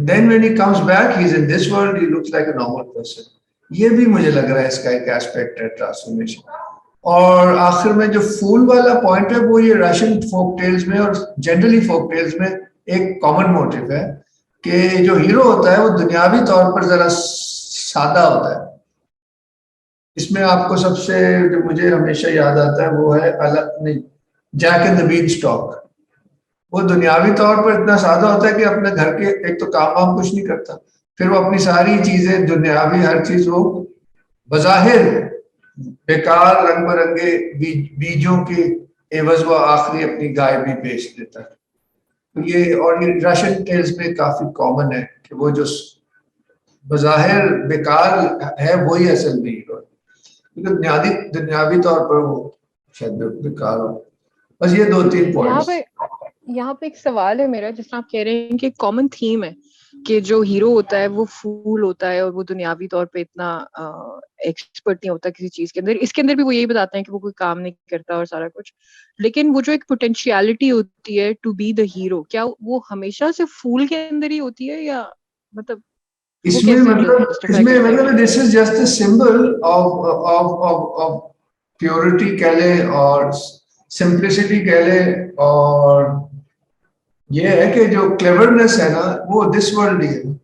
Then when he comes back he is in this world, he looks like a normal person. ये भी मुझे लग रहा है इसका एक एस्पेक्ट है ट्रांसफॉर्मेशन। और आखिर में जो फूल वाला पॉइंट है वो ये रशियन फोक टेल्स में और जनरली फोक टेल्स में एक कॉमन मोटिव है कि जो हीरो होता है वो दुनियावी तौर पर जरा सादा होता है। इसमें आपको सबसे जो मुझे हमेशा याद आता है वो है Jack and the beanstalk. वो दुनियावी तौर पर इतना सादा होता है कि अपने घर के एक तो काम वाम कुछ नहीं करता, फिर वो अपनी सारी चीजें दुनियावी हर चीज वो बज़ाहिर बेकार रंग बिरंगे बीजों के एवज वो आखिरी अपनी गाय भी बेच देता है। तो ये और ये रशियन टेल्स में काफी कॉमन है कि वो जो बज़ाहिर बेकार है वही असल में हीरो है, क्योंकि दुनियावी तौर पर वो शायद बेकार हो। बस ये 2-3 पॉइंट्स। यहाँ पे एक सवाल है मेरा, जिसमें आप कह रहे हैं कि कॉमन थीम है कि जो हीरो होता है वो फूल होता है और वो दुनियावी तौर पे इतना एक्सपर्ट नहीं होता किसी चीज के अंदर। इसके अंदर भी वो यही बताते हैं कि वो कोई काम नहीं करता और सारा कुछ, लेकिन वो जो एक पोटेंशियलिटी होती है टू बी द हीरो, क्या वो हमेशा से फूल के अंदर ही होती है या मतलब इसमें मतलब this is just a symbol of purity कह ले और सिंप्लिसिटी कह ले, और ये है कि जो क्लेवरनेस है ना वो दिस वर्ल्ड ही है।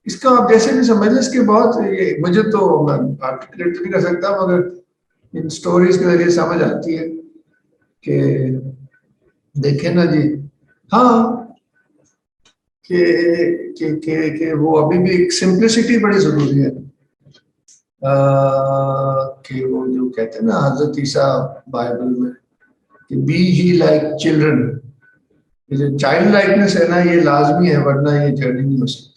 इसका आप जैसे भी समझ लें, इसके बहुत ये मुझे तो मैं आर्टिकुलेट नहीं कर सकता मगर इन स्टोरीज के जरिए समझ आती है कि देखें ना जी, हाँ कि वो अभी भी एक सिंप्लिसिटी बड़ी जरूरी है। कि वो जो कहते हैं ना हजरत ईसा बाइबल में कि बी ही लाइक चिल्ड्रन, ये जो चाइल्ड लाइकनेस है ना ये लाजमी है, वरना ये जर्नी नहीं हो सकती।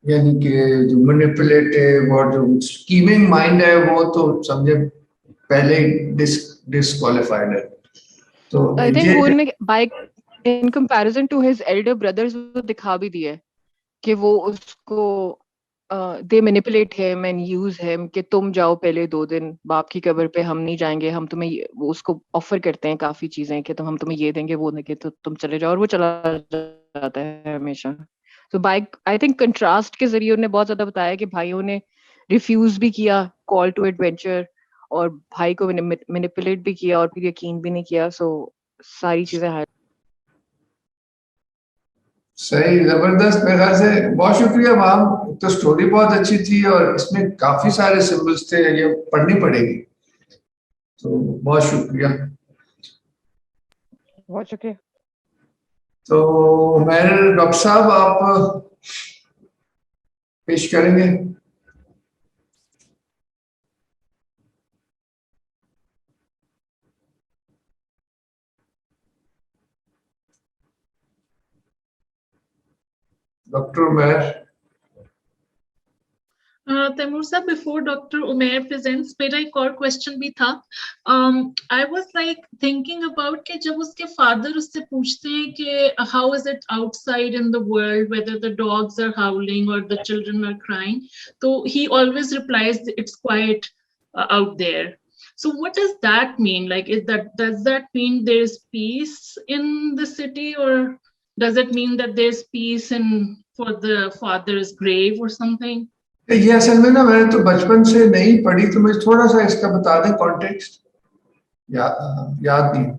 यानी कि जो मैनिपुलेटिव और जो स्कीमिंग माइंड है वो तो समझे पहले डिस्क्वालिफाइड है। तो आई थिंक वो उन्होंने by in comparison to his elder brothers वो दिखा भी दिया है कि वो उसको they manipulate him and use him कि तुम जाओ पहले 2 दिन बाप की कब्र पे, हम नहीं जाएंगे, हम तुम्हें वो उसको ऑफर करते हैं काफी चीजें कि हम तुम्हें ये देंगे वो देंगे तो तुम चले जाओ, और वो चला जाता है हमेशा। तो बाय आई थिंक कंट्रास्ट के जरिए उन्होंने बहुत ज्यादा बताया कि भाइयों ने रिफ्यूज भी किया कॉल टू एडवेंचर और भाई को मैनिपुलेट भी किया और फिर यकीन भी नहीं किया। सो सारी चीजें सही, जबरदस्त। मेरे ख्याल से बहुत शुक्रिया मैम, तो स्टोरी बहुत अच्छी थी और इसमें काफी सारे सिंबल्स थे, ये पढ़नी पड़ेगी। तो बहुत शुक्रिया। बहुत शुक्रिया। तो मेरे डॉक्टर साहब आप पेश करेंगे। डॉक्टर उमैर। तैमूर साहब, बिफोर डॉक्टर उमैर प्रेजेंट्स मेरा एक और क्वेश्चन भी था। I was like thinking about कि जब उसके फादर उससे पूछते हैं कि how is it outside in the world whether the dogs are howling और द चिल्ड्रन आर क्राइंग, तो he always replies it's quiet out there. So what does that mean? Like, does that mean there's peace in the city, or does it mean that there's peace for the father's grave or something? ये असल में ना मैंने तो बचपन से नहीं पढ़ी, तो मुझे थोड़ा सा इसका बता दें कॉन्टेक्स्ट, याद नहीं।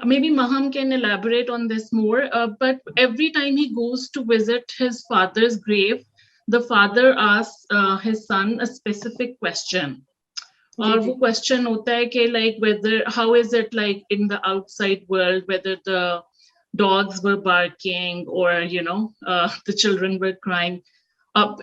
Maybe Maham can elaborate on this more, but every time he goes to visit his father's grave, the father asks his son a specific question. और वो क्वेश्चन होता है कि like whether how is it like in the outside world, whether the dogs were barking or the children were crying.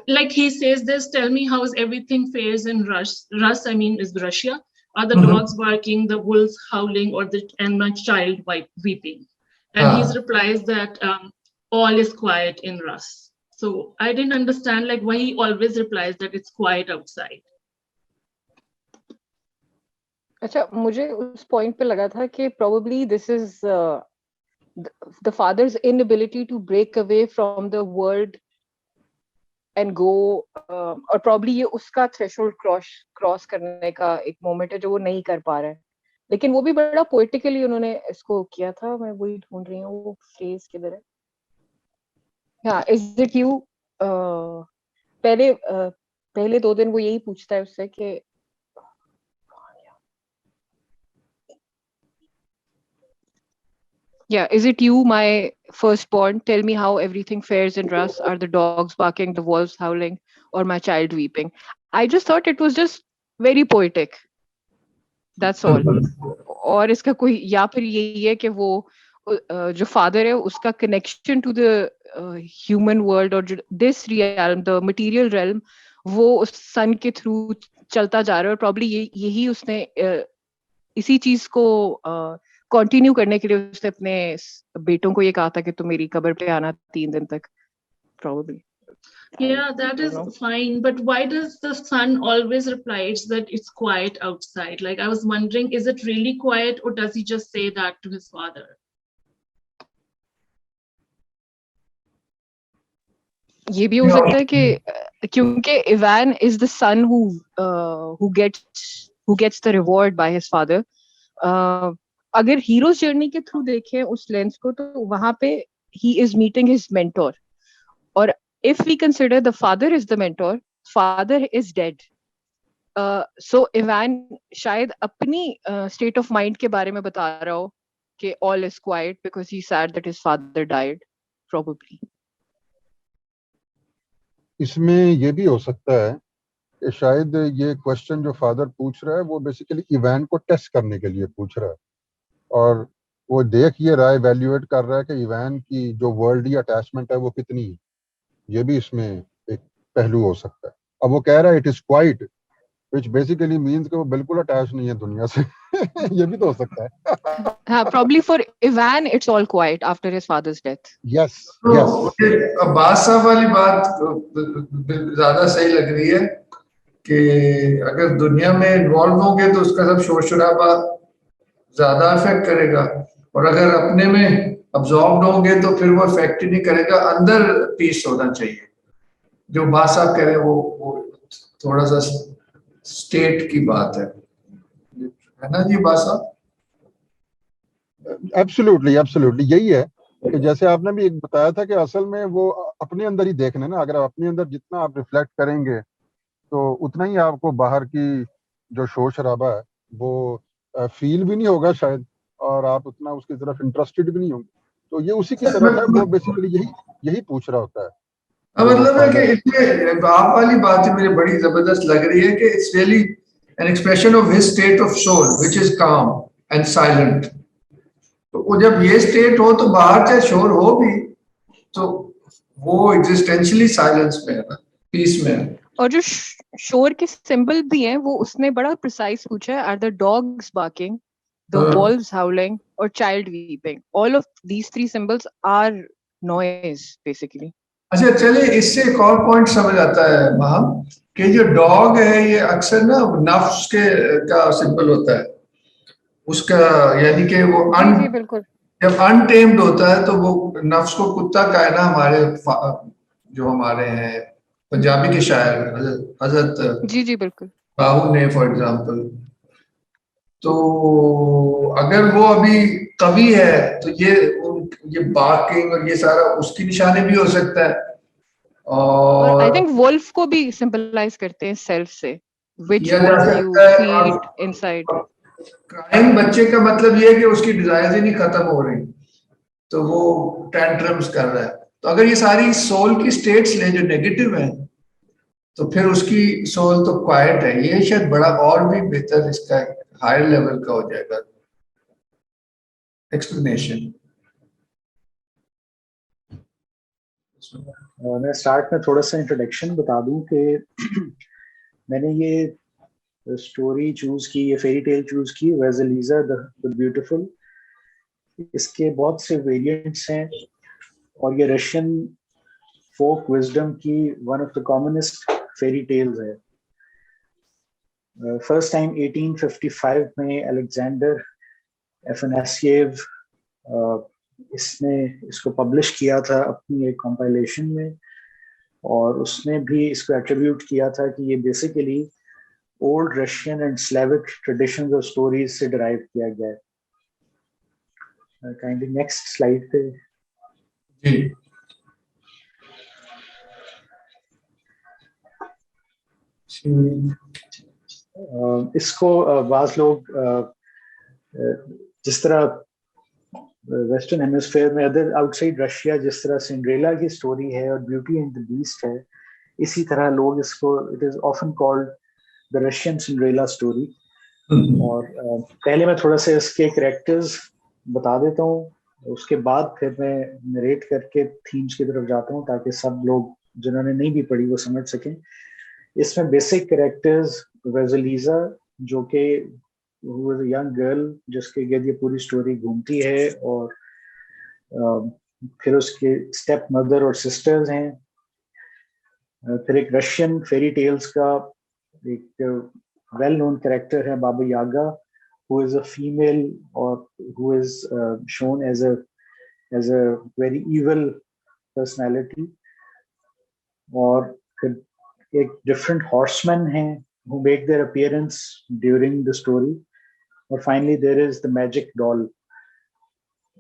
Like he says this, tell me how is everything fares in Rus, I mean is Russia. Are the dogs barking, the wolves howling, and my child weeping? And he replies that all is quiet in Rus. So I didn't understand like why he always replies that it's quiet outside. अच्छा, मुझे उस point पे लगा था कि probably this is the father's inability to break away from the world and go और probably ये उसका threshold cross करने का एक moment है जो वो नहीं कर पा रहा है, लेकिन वो भी बड़ा poetically उन्होंने इसको किया था। मैं वही ढूंढ रही हूँ वो phrase किधर है। हाँ, is it you? पहले 2 दिन वो यही पूछता है उससे कि Yeah, is it you, my firstborn? Tell me how everything fares in Rus. Are the dogs barking, the wolves howling, or my child weeping? I just thought it was just very poetic. That's all. और इसका कोई या फिर यही है कि वो जो फादर है उसका connection to the human world और this realm the material realm वो उस सन के थ्रू चलता जा रहा है और प्रॉब्ली यही उसने इसी चीज को कंटिन्यू करने के लिए उसने अपने बेटों को ये कहा था कि तुम मेरी कब्र पे आना 3 दिन तक probably. Yeah, that is fine. But why does the son always replies that it's quiet outside? Like, I was wondering, is it really quiet or does he just say that to his father? ये भी हो सकता है कि क्योंकि Ivan is the son who gets the reward by his father. अगर heroes journey के through देखें उस लेंस को तो वहां पे he is meeting his mentor. और if we consider the father is the mentor, father is dead. So Ivan शायद अपनी state of mind के बारे में बता रहा हो कि all is quiet because he's sad that his father died, probably. इसमें ये भी हो सकता है कि शायद ये क्वेश्चन जो फादर पूछ रहा है वो बेसिकली इवान को टेस्ट करने के लिए पूछ रहा है और वो देख ये रहा है, इवैल्यूएट कर रहा है कि इवान की जो वर्ल्डली अटैचमेंट है वो कितनी है। ये भी इसमें एक पहलू हो सकता है। अब वो कह रहा है it is quite, which basically means कि वो बिल्कुल अटैच नहीं है दुनिया से। ये भी तो हो सकता है। हाँ, probably for Ivan it's all quiet after his father's death. Yes तो यस, मुझे अब्बास साहब वाली बात ज्यादा सही लग रही है कि अगर दुनिया में इन्वॉल्व होंगे तो उसका सब शोर शराबा ज्यादा इफेक्ट करेगा और अगर अपने में अब्जॉर्ब होंगे तो फिर वो इफेक्ट ही नहीं करेगा। अंदर पीस होना चाहिए। जो अब्बास साहब कह रहे हैं वो थोड़ा सा स्टेट की बात है ना जी अब्बास साहब? एब्सोल्युटली एब्सोल्युटली यही है कि जैसे आपने भी एक बताया था कि असल में वो अपने अंदर ही देखना ना, अगर आप अपने अंदर जितना आप रिफ्लेक्ट करेंगे तो उतना ही आपको बाहर की जो शोर शराबा है वो फील भी नहीं होगा शायद, और आप उतना उसकी तरफ इंटरेस्टेड भी नहीं होंगे। तो ये उसी की तरफ है, वो बेसिकली यही पूछ रहा होता है। मतलब है कि इसमें आप वाली बात मुझे बड़ी जबरदस्त लग रही है कि it's really an expression of his state of soul which is calm and silent. तो वो जब ये स्टेट हो तो बाहर चाहे शोर हो भी तो वो एग्जिस्टेंशियली साइलेंस में है ना, पीस में है। और जो शोर के सिंबल भी हैं वो उसने बड़ा प्रिसाइज पूछा है, are the dogs barking, the wolves howling और child weeping, all of these 3 symbols are noise basically. अच्छा चलिए, इससे एक और पॉइंट समझ आता है महम कि जो डॉग है ये अक्सर ना नफ्स के का सिंबल होता है उसका, यानी कि वो जी बिल्कुल। जब अनटेम्ड होता है तो वो नफ्स को कुत्ता का है ना। हमारे जो हमारे हैं पंजाबी के शायर हजरत जी बिल्कुल बाहू ने फॉर एग्जांपल, तो अगर वो अभी कवि है तो ये बार्किंग और ये सारा उसकी निशानी भी हो सकता है। और आई और थिंक वुल्फ को भी सिंबलाइज करते हैं सेल्फ से, व्हिच किया जा वुल्फ यू सकता है। Feed inside. क्राइम बच्चे का मतलब ये है कि उसकी डिजायर ही नहीं खत्म हो रही तो वो टेंट्रम्स कर रहा है। तो अगर ये सारी सोल की स्टेट्स ले जो नेगेटिव है तो फिर उसकी सोल तो क्वाइट है। ये शायद बड़ा और भी बेहतर इसका हायर लेवल का हो जाएगा एक्सप्लेनेशन। मैं स्टार्ट में थोड़ा सा इंट्रोडक्शन बता दूं कि मैंने ये स्टोरी चूज की, ये फेरी टेल चूज की, 𝗁𝗲 ब्यूटीफुल। इसके बहुत से वेरिएंट्स हैं और ये रशियन फोक विजडम की one of the commonest fairy tales है। फर्स्ट टाइम 1855 में अलेक्जेंडर एफनासिएव इसने इसको पब्लिश किया था अपनी एक कंपाइलेशन में, और उसने भी इसको एट्रीब्यूट किया था कि ये basically old Russian and Slavic traditions और स्टोरीज से डिराइव किया गया है। काइंडली नेक्स्ट स्लाइड पे जी। इसको बाज़ लोग जिस तरह वेस्टर्न हेमिस्फीयर में अदर आउटसाइड रशिया जिस तरह सिंड्रेला की स्टोरी है और ब्यूटी एंड द बीस्ट है, इसी तरह लोग इसको, it is often called the Russian Cinderella story. और पहले मैं थोड़ा सा इसके कैरेक्टर्स बता देता हूँ, उसके बाद फिर मैं नरेट करके थीम्स की तरफ जाता हूँ ताकि सब लोग जिन्होंने नहीं भी पढ़ी वो समझ सकें। इसमें बेसिक कैरेक्टर्स वेज़ेलिज़ा, जो कि यंग गर्ल जिसके गिर्द ये पूरी स्टोरी घूमती है, और फिर उसके स्टेप मदर और सिस्टर्स हैं। फिर एक रशियन फेरी टेल्स का एक वेल नोन कैरेक्टर है बाबा यागा, who is a female or who is shown as a very evil personality। और फिर एक different horsemen हैं who make their appearance during the story। और finally there is the magic doll।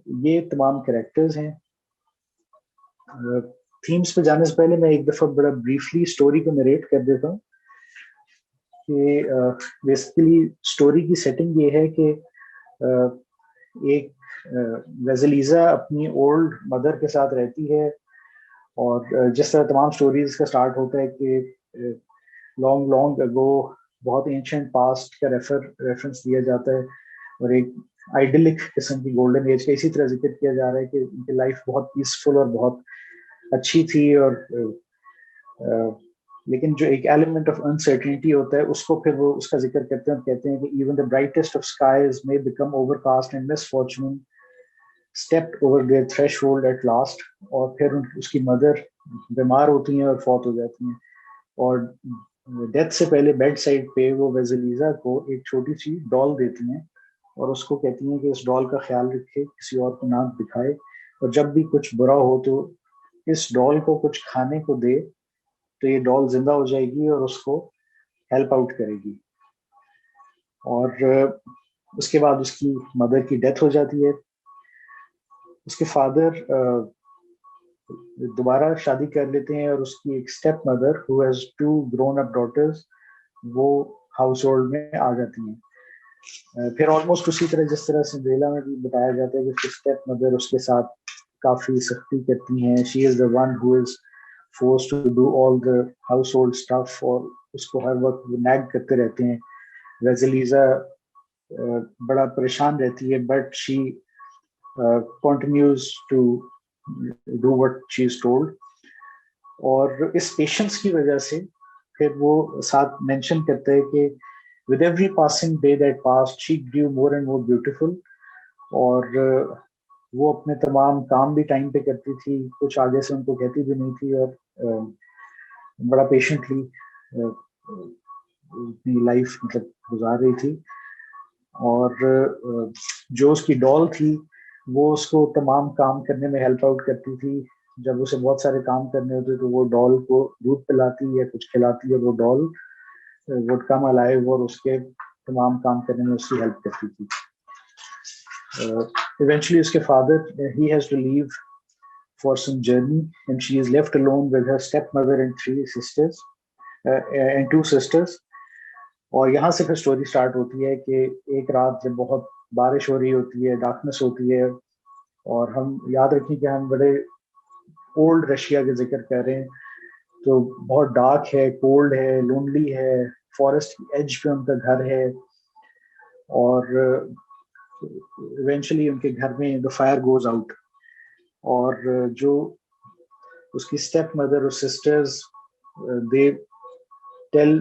ये तमाम characters हैं। थीम्स पे जाने से पहले मैं एक दफ़ा बड़ा ब्रीफली स्टोरी को नरेट कर देता हूँ कि बेसिकली स्टोरी की सेटिंग ये है कि एक वेज़ेलिज़ा अपनी ओल्ड मदर के साथ रहती है, और जिस तरह तमाम स्टोरीज का स्टार्ट होता है कि लॉन्ग लॉन्ग अगो, बहुत एंशिएंट पास्ट का रेफरेंस दिया जाता है, और एक आइडिलिक किस्म की गोल्डन एज का इसी तरह जिक्र किया जा रहा है कि उनकी लाइफ बहुत पीसफुल और बहुत अच्छी थी। और लेकिन जो एक एलिमेंट ऑफ अनसर्टेनिटी होता है उसको फिर वो उसका जिक्र करते हैं और कहते हैं कि even the brightest of skies may become overcast and misfortune stepped over their threshold at last. और फिर उसकी मदर बीमार होती हैं और फौत हो जाती हैं, और डेथ से पहले बेड साइड पे वो वेज़ेलिज़ा को एक छोटी सी डॉल देती हैं और उसको कहती हैं कि इस डॉल का ख्याल रखे, किसी और को ना दिखाए, और जब भी कुछ बुरा हो तो इस डॉल को कुछ खाने को दे तो ये डॉल जिंदा हो जाएगी और उसको हेल्प आउट करेगी। और उसके बाद उसकी मदर की डेथ हो जाती है। उसके फादर दोबारा शादी कर लेते हैं और उसकी एक step mother who has 2 grown up daughters वो हाउस होल्ड में आ जाती हैं। फिर ऑलमोस्ट उसी तरह जिस तरह सिंड्रेला में भी बताया जाता है कि उसकी स्टेप मदर उसके साथ काफी सख्ती करती हैं। She is the one who is forced to do all the household stuff, और उसको हर वक्त नैग करते रहते हैं। वेज़ेलिज़ा बड़ा परेशान रहती है, but she continues to do what she is told। और इस पेशेंस की वजह से फिर वो साथ मेंशन करता है कि with every passing day that passed she grew more and more beautiful। और वो अपने तमाम काम भी टाइम पे करती थी, कुछ आगे से उनको कहती भी नहीं थी, और बड़ा पेशेंटली अपनी लाइफ मतलब गुजार रही थी। और जो उसकी डॉल थी वो उसको तमाम काम करने में हेल्प आउट करती थी। जब उसे बहुत सारे काम करने होते तो वो डॉल को दूध पिलाती या कुछ खिलाती, और वो डॉल वुड कम अलाइव और उसके तमाम काम करने में उसकी हेल्प करती थी। Eventually उसके father he has to leave for some journey and she is left alone with her stepmother and 3 sisters and 2 sisters। और यहाँ से फिर स्टोरी स्टार्ट होती है कि एक रात जब बहुत बारिश हो रही होती है, डार्कनेस होती है, और हम याद रखें कि हम बड़े ओल्ड रशिया के जिक्र कर रहे हैं, तो बहुत डार्क है, कोल्ड है, लोनली है, फॉरेस्ट की एज पे उनका घर है, और इवेंचुअली उनके घर में द फायर गोज आउट। और जो उसकी स्टेप मदर और सिस्टर्स दे टेल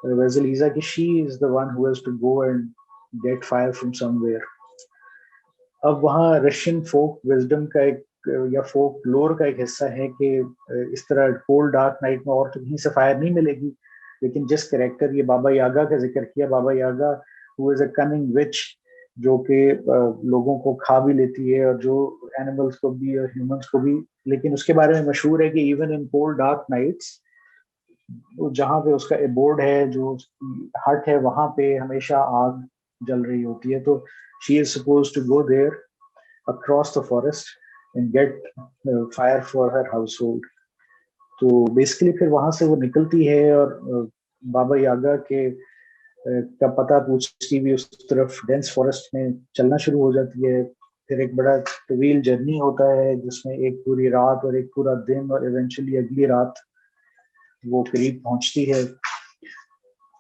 वेज़ेलिज़ा कि she is the one who has to go and get fire from somewhere. अब वहाँ रशियन फोक विजडम का एक या फोक लोर का एक हिस्सा है कि इस तरह कोल्ड डार्क नाइट में और तो कहीं से फायर नहीं मिलेगी, लेकिन जिस कैरेक्टर, ये बाबा यागा का जिक्र किया, बाबा यागा हु इज अ कनिंग विच, जो कि लोगों को खा भी लेती है और जो एनिमल्स को भी और ह्यूमंस को भी, लेकिन उसके बारे में मशहूर है कि even in cold dark nights, जहाँ पे उसका एबोर्ड है, जो हट है, वहां पे हमेशा आग जल रही होती है। तो she is suppose to go there across the forest and get fire for her household. तो बेसिकली फिर वहां से वो निकलती है और बाबा यागा के का पता पूछती भी उस तरफ डेंस फॉरेस्ट में चलना शुरू हो जाती है। फिर एक बड़ा तवील जर्नी होता है जिसमें एक पूरी रात और एक पूरा दिन और इवेंचुअली अगली रात वो करीब पहुंचती है।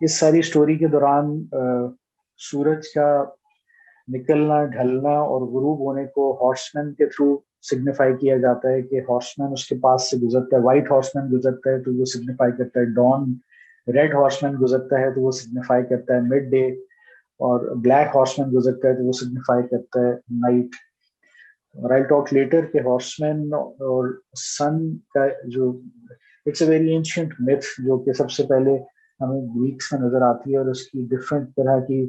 इस सारी स्टोरी के दौरान सूरज का निकलना, ढलना और गुरूब होने को हॉर्समैन के थ्रू सिग्निफाई किया जाता है कि हॉर्समैन उसके पास से गुजरता है। व्हाइट हॉर्समैन गुजरता है तो वो सिग्निफाई करता है डॉन, रेड हॉर्समैन गुजरता है तो वो सिग्निफाई करता है मिड डे, और ब्लैक हॉर्समैन गुजरता है तो वो सिग्निफाई करता है नाइट। और आई टॉक लेटर के हॉर्समैन और सन का जो it's a very ancient myth जो कि सबसे पहले हमें ग्रीक्स में नजर आती है और उसकी डिफरेंट तरह की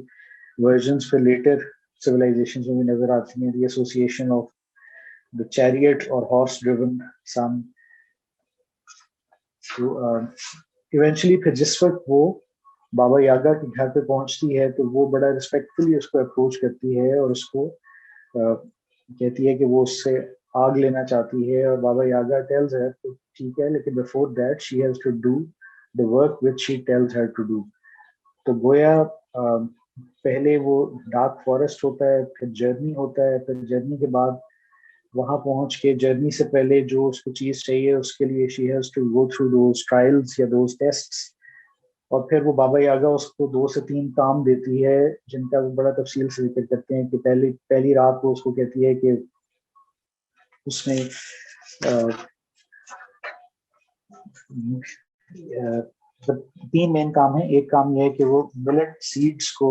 वर्जन्स फिर लेटर सिविलाइजेशन में भी नजर आती हैं। The association of the chariot और हॉर्स ड्रिवन सन। तो इवेंचुअली फिर जिस वक्त वो बाबा यागा के घर पे पहुंचती है तो वो बड़ा रिस्पेक्टफुली उसको अप्रोच करती है और उसको कहती है कि वो उससे आग लेना चाहती है। और बाबा यागा टेल्स हर तो ठीक है, लेकिन before that she has to do the work which she tells her to do. तो गोया पहले वो डार्क फॉरेस्ट होता है, फिर जर्नी होता है, फिर जर्नी के बाद वहां पहुंच के जर्नी से पहले जो उसको चीज चाहिए उसके लिए she has to go through those trials या दोज टेस्ट्स। और फिर वो बाबा यागा उसको 2 से 3 काम देती है जिनका वो बड़ा तफसील से जिक्र करते हैं कि पहली रात वो उसको कहती है कि उसमें 3 मेन काम है। एक काम यह है कि वो मिलेट सीड्स को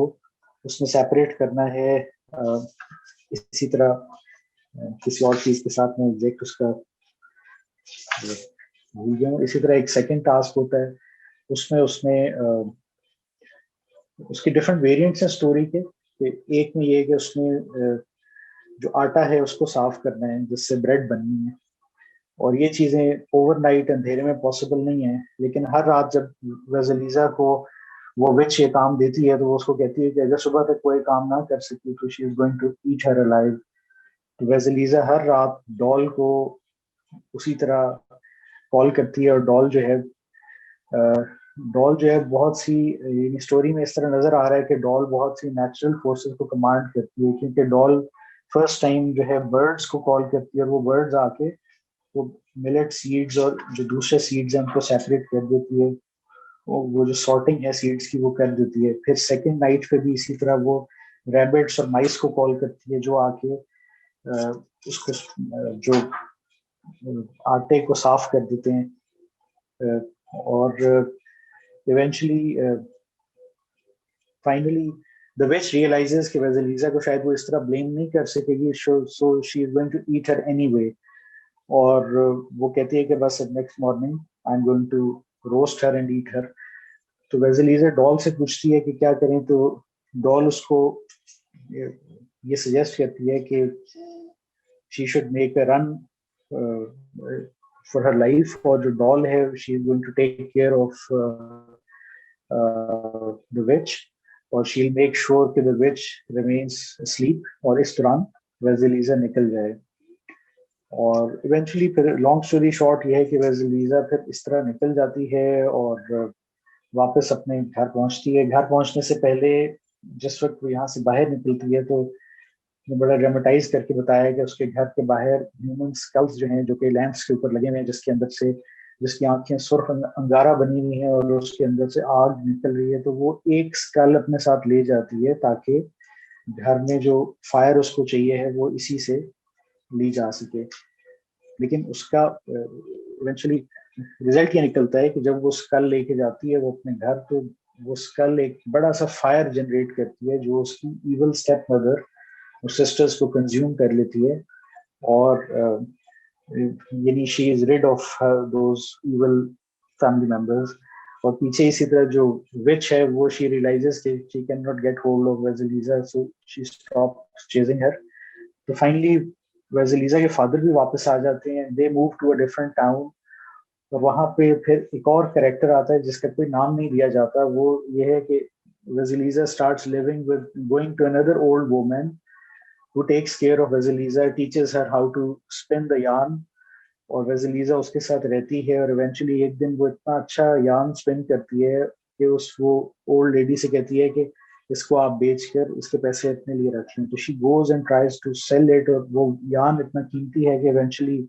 उसमें सेपरेट करना है। इसी तरह किसी और चीज के साथ में एग्जैक्ट उसका भूल गया हूँ। इसी तरह एक सेकंड टास्क होता है, उसमें उसके डिफरेंट वेरिएंट्स हैं स्टोरी के। एक में ये है कि उसमें जो आटा है उसको साफ करना है जिससे ब्रेड बननी है, और ये चीजें ओवरनाइट अंधेरे में पॉसिबल नहीं है। लेकिन हर रात जब वेजलीजा को वो विच ये काम देती है तो वो उसको कहती है कि अगर सुबह तक कोई काम ना कर सकी तो she is going to eat her alive. तो वेजलीजा हर रात डॉल को उसी तरह कॉल करती है, और डॉल जो है बहुत सी स्टोरी में इस तरह नजर आ रहा है कि डॉल बहुत सी नेचुरल फोर्सेस को कमांड करती है, क्योंकि डॉल फर्स्ट टाइम जो है बर्ड्स को कॉल करती है और वो बर्ड्स आके वो मिलेट सीड्स और जो दूसरे सीड्स हैं उनको सेपरेट कर देती है। वो जो सॉर्टिंग है सीड्स की वो कर देती है। फिर सेकंड नाइट पे भी इसी तरह वो रैबिट्स और माइस को कॉल करती है जो आके उसको जो आटे को साफ कर देते हैं। और eventually finally the witch realises कि वेजलीजा को शायद वो इस तरह ब्लेम नहीं कर सकेगी, so she is going to eat her anyway. और वो कहती है कि बस next morning I am going to roast her and eat her. तो वेजलीजा डॉल से पूछती है कि क्या करें, तो डॉल उसको ये सजेस्ट करती है कि she should make a run for her life, और जो डॉल है she is going to take care of the witch, और शी विल मेक श्योर कि द विच रिमेन्स अस्लीप, और इस दौरान वेजलीजा निकल जाए। और इवेंचुअली फिर लॉन्ग स्टोरी शॉर्ट ये है कि वेजलीजा फिर इस तरह निकल जाती है और वापस अपने घर पहुंचती है। घर पहुंचने से पहले जिस वक्त वो यहाँ से बाहर निकलती है तो बड़ा ड्रामेटाइज करके बताया कि उसके घर के बाहर ह्यूमन स्कल्स जो हैं, जो कि लैंप्स के ऊपर लगे हुए हैं, जिसके अंदर से जिसकी आंखें सुर्ख अंगारा बनी हुई हैं और उसके अंदर से आग निकल रही है, तो वो एक स्कल अपने साथ ले जाती है ताकि घर में जो फायर उसको चाहिए है वो इसी से ली जा सके। लेकिन उसका इवेंचुअली रिजल्ट ये निकलता है कि जब वो स्कल लेके जाती है वो अपने घर, तो वो स्कल एक बड़ा सा फायर जनरेट करती है जो उसकी इविल स्टेप मदर और सिस्टर्स को कंज्यूम कर लेती है, और यानी she is rid of those evil family members. और पीछे इसी तरह जो विच है वो शी रियलाइजेस कि she can not get hold of Vasilisa, so she stops chasing her. तो फाइनली वेजलीजा के फादर भी वापस आ जाते हैं, they move to a different town. और वहां पे फिर एक और कैरेक्टर आता है जिसका कोई नाम नहीं दिया जाता, वो ये है कि Vasilisa starts living with going to another old woman who takes care of Vasilisa, teaches her how to spin the yarn, और वेजलीजा उसके साथ रहती है। और इवेंचुअली एक दिन वो इतना अच्छा यार्न स्पिन करती है कि वो ओल्ड लेडी से कहती है कि इसको आप बेचकर इसके पैसे अपने लिए रख लें। तो she goes and tries to sell it, और वो यार्न इतना कीमती है कि eventually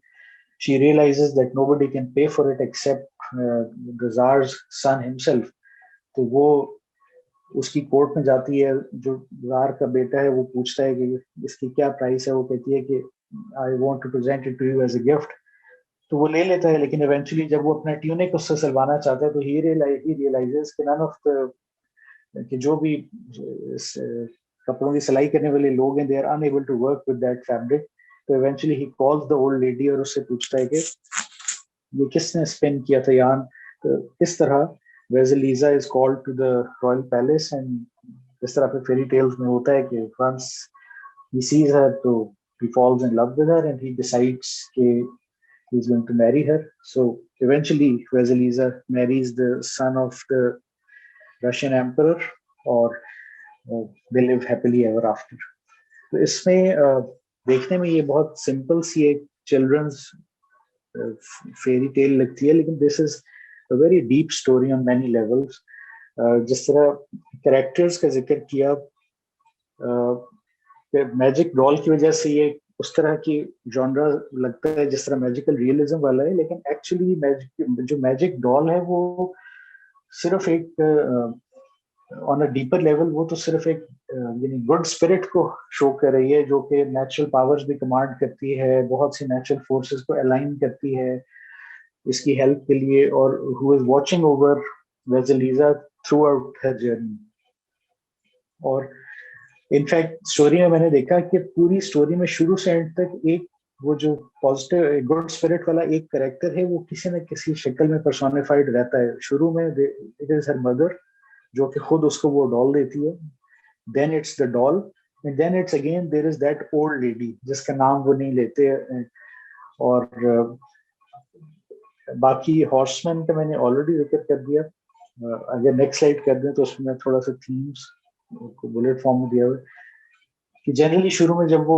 she realises that nobody can pay for it except the tsar's son himself. तो वो उसकी कोर्ट में जाती है, जो ज़ार का बेटा है वो पूछता है कि इसकी क्या प्राइस है, वो कहती है कि I want to present it to you as a gift. तो वो ले लेता है, लेकिन इवेंचुअली जब वो अपना ट्यूनिक उससे सिलवाना चाहता है तो ही रियलाइजेस कि नन ऑफ द कि जो भी कपड़ों की सिलाई करने वाले लोग हैं, they are unable to work with that fabric. तो eventually he calls the old lady और उससे पूछता है कि ये किसने स्पिन किया था यार्न। तो इस तरह Vasilisa is called to the royal palace, and इस तरह पे फेरी टेल्स में होता है कि वंस ही सीज हर तो he falls in love with her and he decides he's going to marry her. So eventually Vasilisa marries the son of the Russian emperor, और they live happily ever after. तो इसमें देखने में ये बहुत simple सी एक children's fairy tale लगती है, लेकिन this is a very deep story on many levels. जिस तरह कैरेक्टर्स का जिक्र किया, मैजिक डॉल की वजह से ये उस तरह की जॉनरा लगता है जिस तरह मैजिकल रियलिज्म वाला है, लेकिन एक्चुअली जो मैजिक डॉल है वो सिर्फ एक ऑन अ डीपर लेवल वो तो सिर्फ एक यानी गुड स्पिरिट को शो कर रही है, जो कि नेचुरल पावर्स भी कमांड करती है, बहुत सी नेचुरल फोर्सेस को अलाइन करती है इसकी हेल्प के लिए, और who is watching over Vasilisa throughout her journey. और इनफैक्ट स्टोरी में मैंने देखा कि पूरी स्टोरी में शुरू से एंड तक एक वो जो पॉजिटिव गुड स्पिरिट वाला एक कैरेक्टर है वो किसी न किसी शक्ल में पर्सोनिफाइड रहता है। शुरू में इट इज हर मदर, जो कि खुद उसको वो डॉल देती है, then it's the doll, and then it's again there is that old lady जिसका नाम वो नहीं लेते। और बाकी हॉर्समैन का मैंने ऑलरेडी जिक्र कर दिया। अगर नेक्स्ट स्लाइड कर दें तो उसमें थोड़ा सा थीम्स को बुलेट फॉर्म में दिया हुआ कि जनरली शुरू में जब वो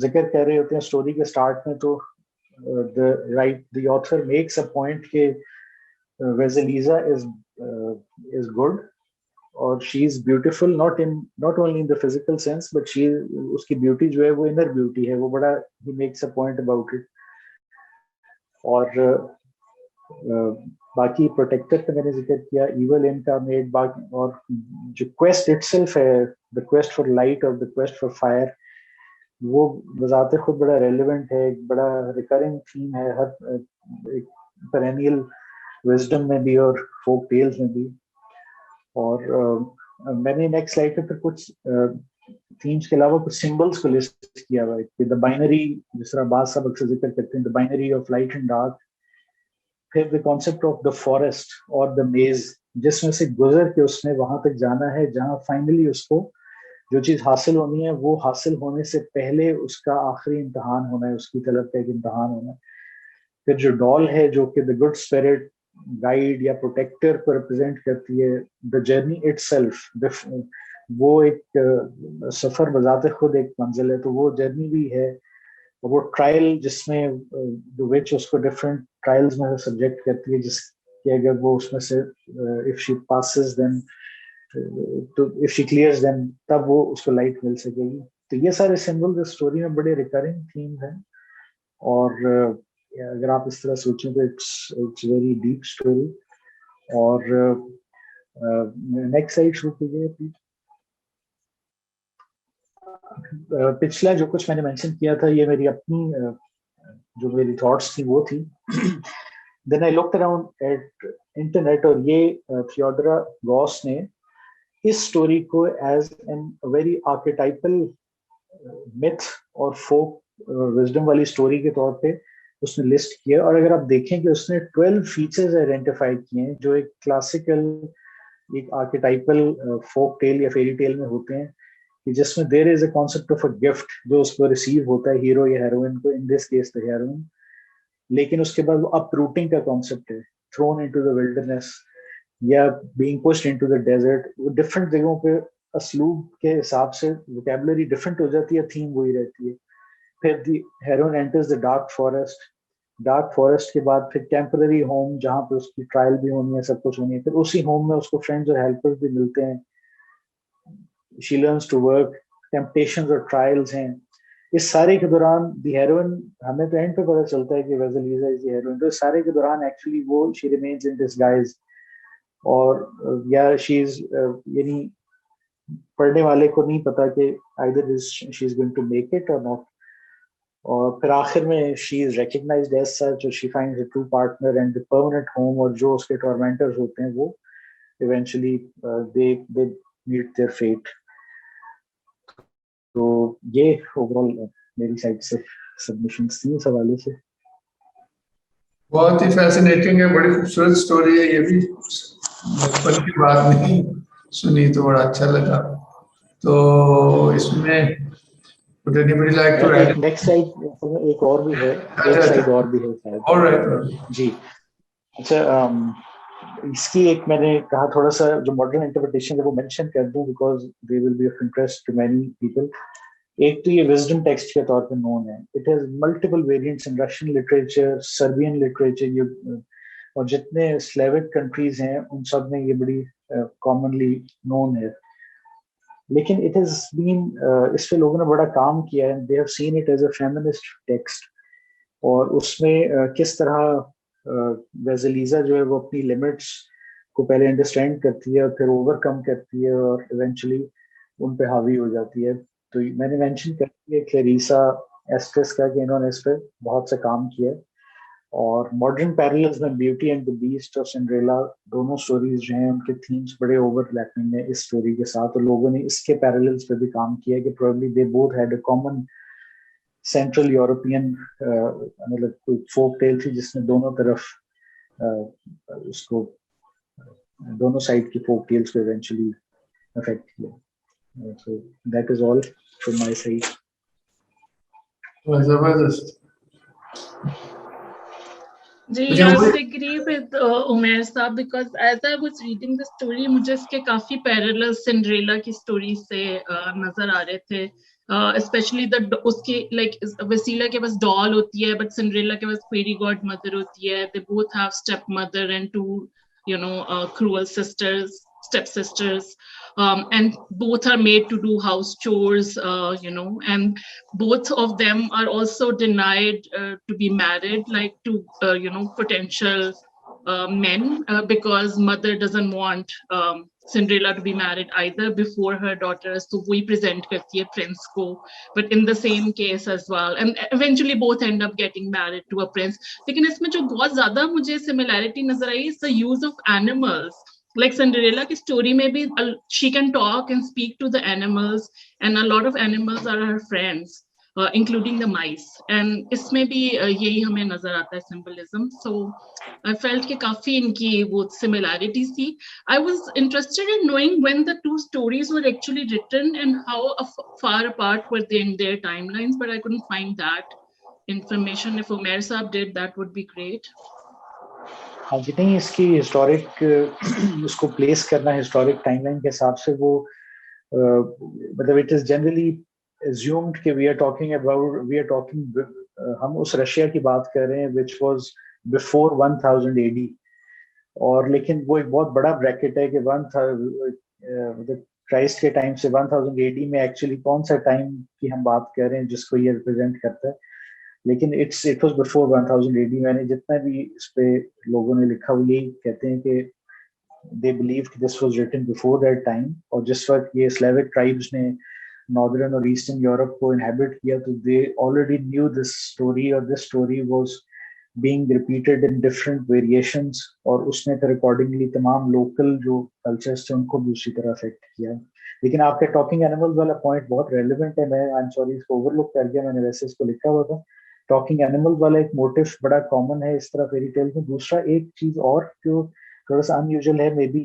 जिक्र कर रहे होते हैं स्टोरी के स्टार्ट में, तो the author makes a point कि वेजलीजा इज गुड और she is beautiful, not only in the physical sense but she उसकी ब्यूटी जो है वो इनर ब्यूटी है, वो बड़ा he makes a point about it. और बाकी प्रोटेक्टर का मैंने जिक्र किया, इवल इनका मेड, बाकी और जो क्वेस्ट इटसेल्फ है, द क्वेस्ट फॉर लाइट और द क्वेस्ट फॉर फायर, वो बजाते खुद बड़ा रेलेवेंट है, एक बड़ा रिकरिंग थीम है हर एक पेरेनियल विजडम में भी और फोक टेल्स में भी। और मैंने नेक्स्ट स्लाइड पे फिर कुछ थीम्स के अलावा कुछ सिंबल्स को लिस्ट किया हुआ है कि द बाइनरी, जिस तरह बात सब अक्सर जिक्र करते हैं, the binary of light and dark. फिर the concept of the forest और द मेज, जिसमें से गुजर के उसने वहां तक जाना है जहां फाइनली उसको जो चीज हासिल होनी है वो हासिल होने से पहले उसका आखिरी इम्तहान होना है, उसकी तलब का एक इम्तहान होना है। फिर जो डॉल है जो कि द गुड स्पिरिट, गाइड या प्रोटेक्टर को रिप्रेजेंट करती है, द जर्नी इटसेल्फ, वो एक सफर बजाते खुद एक मंजिल है, तो वो जर्नी भी है। और वो ट्रायल जिसमें विच उसको डिफरेंट ट्रायल्स में सब्जेक्ट करती है, जिसके अगर वो उसमें से इफ शी पासेस देन, तो इफ शी क्लियर्स देन तब वो उसको लाइट मिल सकेगी। तो ये सारे सिंबल इस स्टोरी में बड़े रिकरिंग थीम है, और अगर आप इस तरह सोचें तो इट्स वेरी डीप स्टोरी। और नेक्स्ट स्लाइड शुरू कीजिए प्लीज। पिछला जो कुछ मैंने मेंशन किया था ये मेरी अपनी जो मेरी थॉट्स थी वो थी। Then I looked around at internet, और ये थियोडोरा गॉस ने इस स्टोरी को as an very archetypal myth और फोक विजडम वाली स्टोरी के तौर पे उसने लिस्ट किया। और अगर आप देखें कि उसने 12 फीचर्स आइडेंटिफाई किए हैं जो एक क्लासिकल, एक आर्केटाइपल फोक टेल या फेरी टेल में होते हैं, कि जिसमें there is a concept of a gift जो उसको रिसीव होता है हीरो या हेरोइन को, in this case the heroine, लेकिन उसके बाद वो अपरूटिंग का कॉन्सेप्ट है, थ्रोन इनटू द विल्डरनेस या being pushed into the desert. वो डिफरेंट जगहों पे असलूब के हिसाब से वोकैबुलरी डिफरेंट हो जाती है, थीम वही रहती है। फिर the heroin enters the dark forest, dark forest के बाद फिर टेम्पररी होम जहाँ पे उसकी ट्रायल भी होनी है, सब कुछ होनी है। फिर उसी होम में उसको फ्रेंड्स और हेल्पर्स भी मिलते हैं, she learns to work, temptations और ट्रायल्स हैं। इस सारे के दौरान द हेरोइन, हमें तो एंड पे पता चलता है कि वेजलीजा इज द हेरोइन, तो इस सारे के दौरान एक्चुअली वो शी रिमेन्स इन डिसगाइज, और या शी इज यानी पढ़ने वाले को नहीं पता कि either she is going to make it और नॉट। और फिर आखिर में she is recognised as such, she finds a true partner and the permanent home, और जो उसके टॉर्मेंटर्स होते हैं वो eventually they meet their fate. तो ये ओवरऑल मेरी साइड से सबमिशंस थी इस हवाले से। बहुत ही फैसिनेटिंग है, बड़ी खूबसूरत स्टोरी है ये भी, बचपन की बात नहीं सुनी तो बड़ा अच्छा लगा। तो इसमें would anybody like to add? Next side एक और भी है, एक साइड और भी है शायद। ऑलराइट जी, अच्छा, इसकी एक मैंने कहा थोड़ा सा जो मॉडर्न इंटरप्रिटेशन है वो मेंशन कर दूं, because they will be of interest to many people. एक तो ये विजडम टेक्स्ट के तौर पे नोन है, it has multiple variants in Russian literature, Serbian literature, और जितने स्लेविक कंट्रीज हैं उन सब में ये बड़ी कॉमनली नोन है। लेकिन इट हैज बीन, इस पे लोगों ने बड़ा काम किया है, they have seen it as a feminist text, और उसमें किस तरह वेजलीजा जो है वो अपनी लिमिट्स को पहले अंडरस्टैंड करती है और फिर ओवरकम करती है और इवेंचुअली उन पे हावी हो जाती है। तो मैंने मेंशन कर दिया क्लैरिसा एस्टेस का कि इन्होंने इस पे बहुत से काम किया है। और मॉडर्न पैरेलल्स में ब्यूटी एंड द बीस्ट और सिंड्रेला दोनों स्टोरीज जो हैं उनके थीम्स बड़े ओवरलैपिंग है इस स्टोरी के साथ, और लोगों ने इसके पैरेलल्स पे भी काम किया है कि probably they both had a common central European, मतलब कोई फोक टेल थी जिसने दोनों तरफ उसको, दोनों साइड की फोक टेल्स को इवेंचुअली अफेक्ट किया। So that is all from my side. जबरदस्त। जी, I would agree with Umair साहब, because as I was reading the story मुझे इसके काफी parallels सिंड्रेला की स्टोरी से नजर आ रहे थे, especially उसकी like वसीला के पास डॉल होती है but सिंड्रेला के पास फेरी गॉड मदर होती है, they both have step mother and two cruel step sisters, and both are made to do house chores, and both of them are also denied to be married, like to potential men, because mother doesn't want Cinderella to be married either before her daughters, so we present करती है prince को, but in the same case as well, and eventually both end up getting married to a prince. लेकिन इसमें जो बहुत ज्यादा मुझे similarity नजर आई is the use of animals. Like Cinderella की story में भी she can talk and speak to the animals, and a lot of animals are her friends, including the mice, and इसमें भी यही हमें नजर आता है symbolism. So I felt कि काफी इनकी वो similarities थी. I was interested in knowing when the two stories were actually written and how far apart were they in their timelines, but I couldn't find that information. If Umair Saab did, that would be great. हाँ, जितनी इसकी historic उसको place करना historic timeline के हिसाब से वो मतलब इट इज जनरली assumed कि we are talking हम उस रशिया की बात कर रहे हैं which was before 1000 AD, और लेकिन वो एक बहुत बड़ा ब्रैकेट है कि क्राइस्ट के टाइम से 1000 AD में एक्चुअली कौन सा टाइम की हम बात कर रहे हैं जिसको ये रिप्रेजेंट करता है, लेकिन इट वाज बिफोर 1000 AD। मैंने जितना भी इस पे लोगों ने लिखा वो यही कहते हैं कि दे बिलीव कि this was written before that time, और जिस वक्त ये स्लेविक ट्राइब्स ने नॉर्दर्न और ईस्टर्न यूरोप को इनहेबिट किया तो they already knew this story, और this story was being repeated in different variations, और उसने फिर अकॉर्डिंगली तमाम लोकल जो कल्चर्स थे उनको भी उसी तरह अफेक्ट किया। लेकिन आपके टॉकिंग एनिमल्स वाला पॉइंट बहुत रेलिवेंट है, मैं आई एम सॉरी इसको ओवरलुक कर गया, मैंने वैसे इसको लिखा हुआ था। टॉकिंग एनिमल वाला एक मोटिव बड़ा कॉमन है इस तरह फेरी टेल में। दूसरा एक चीज और जो थोड़ा सा अनयूजुअल है मे बी,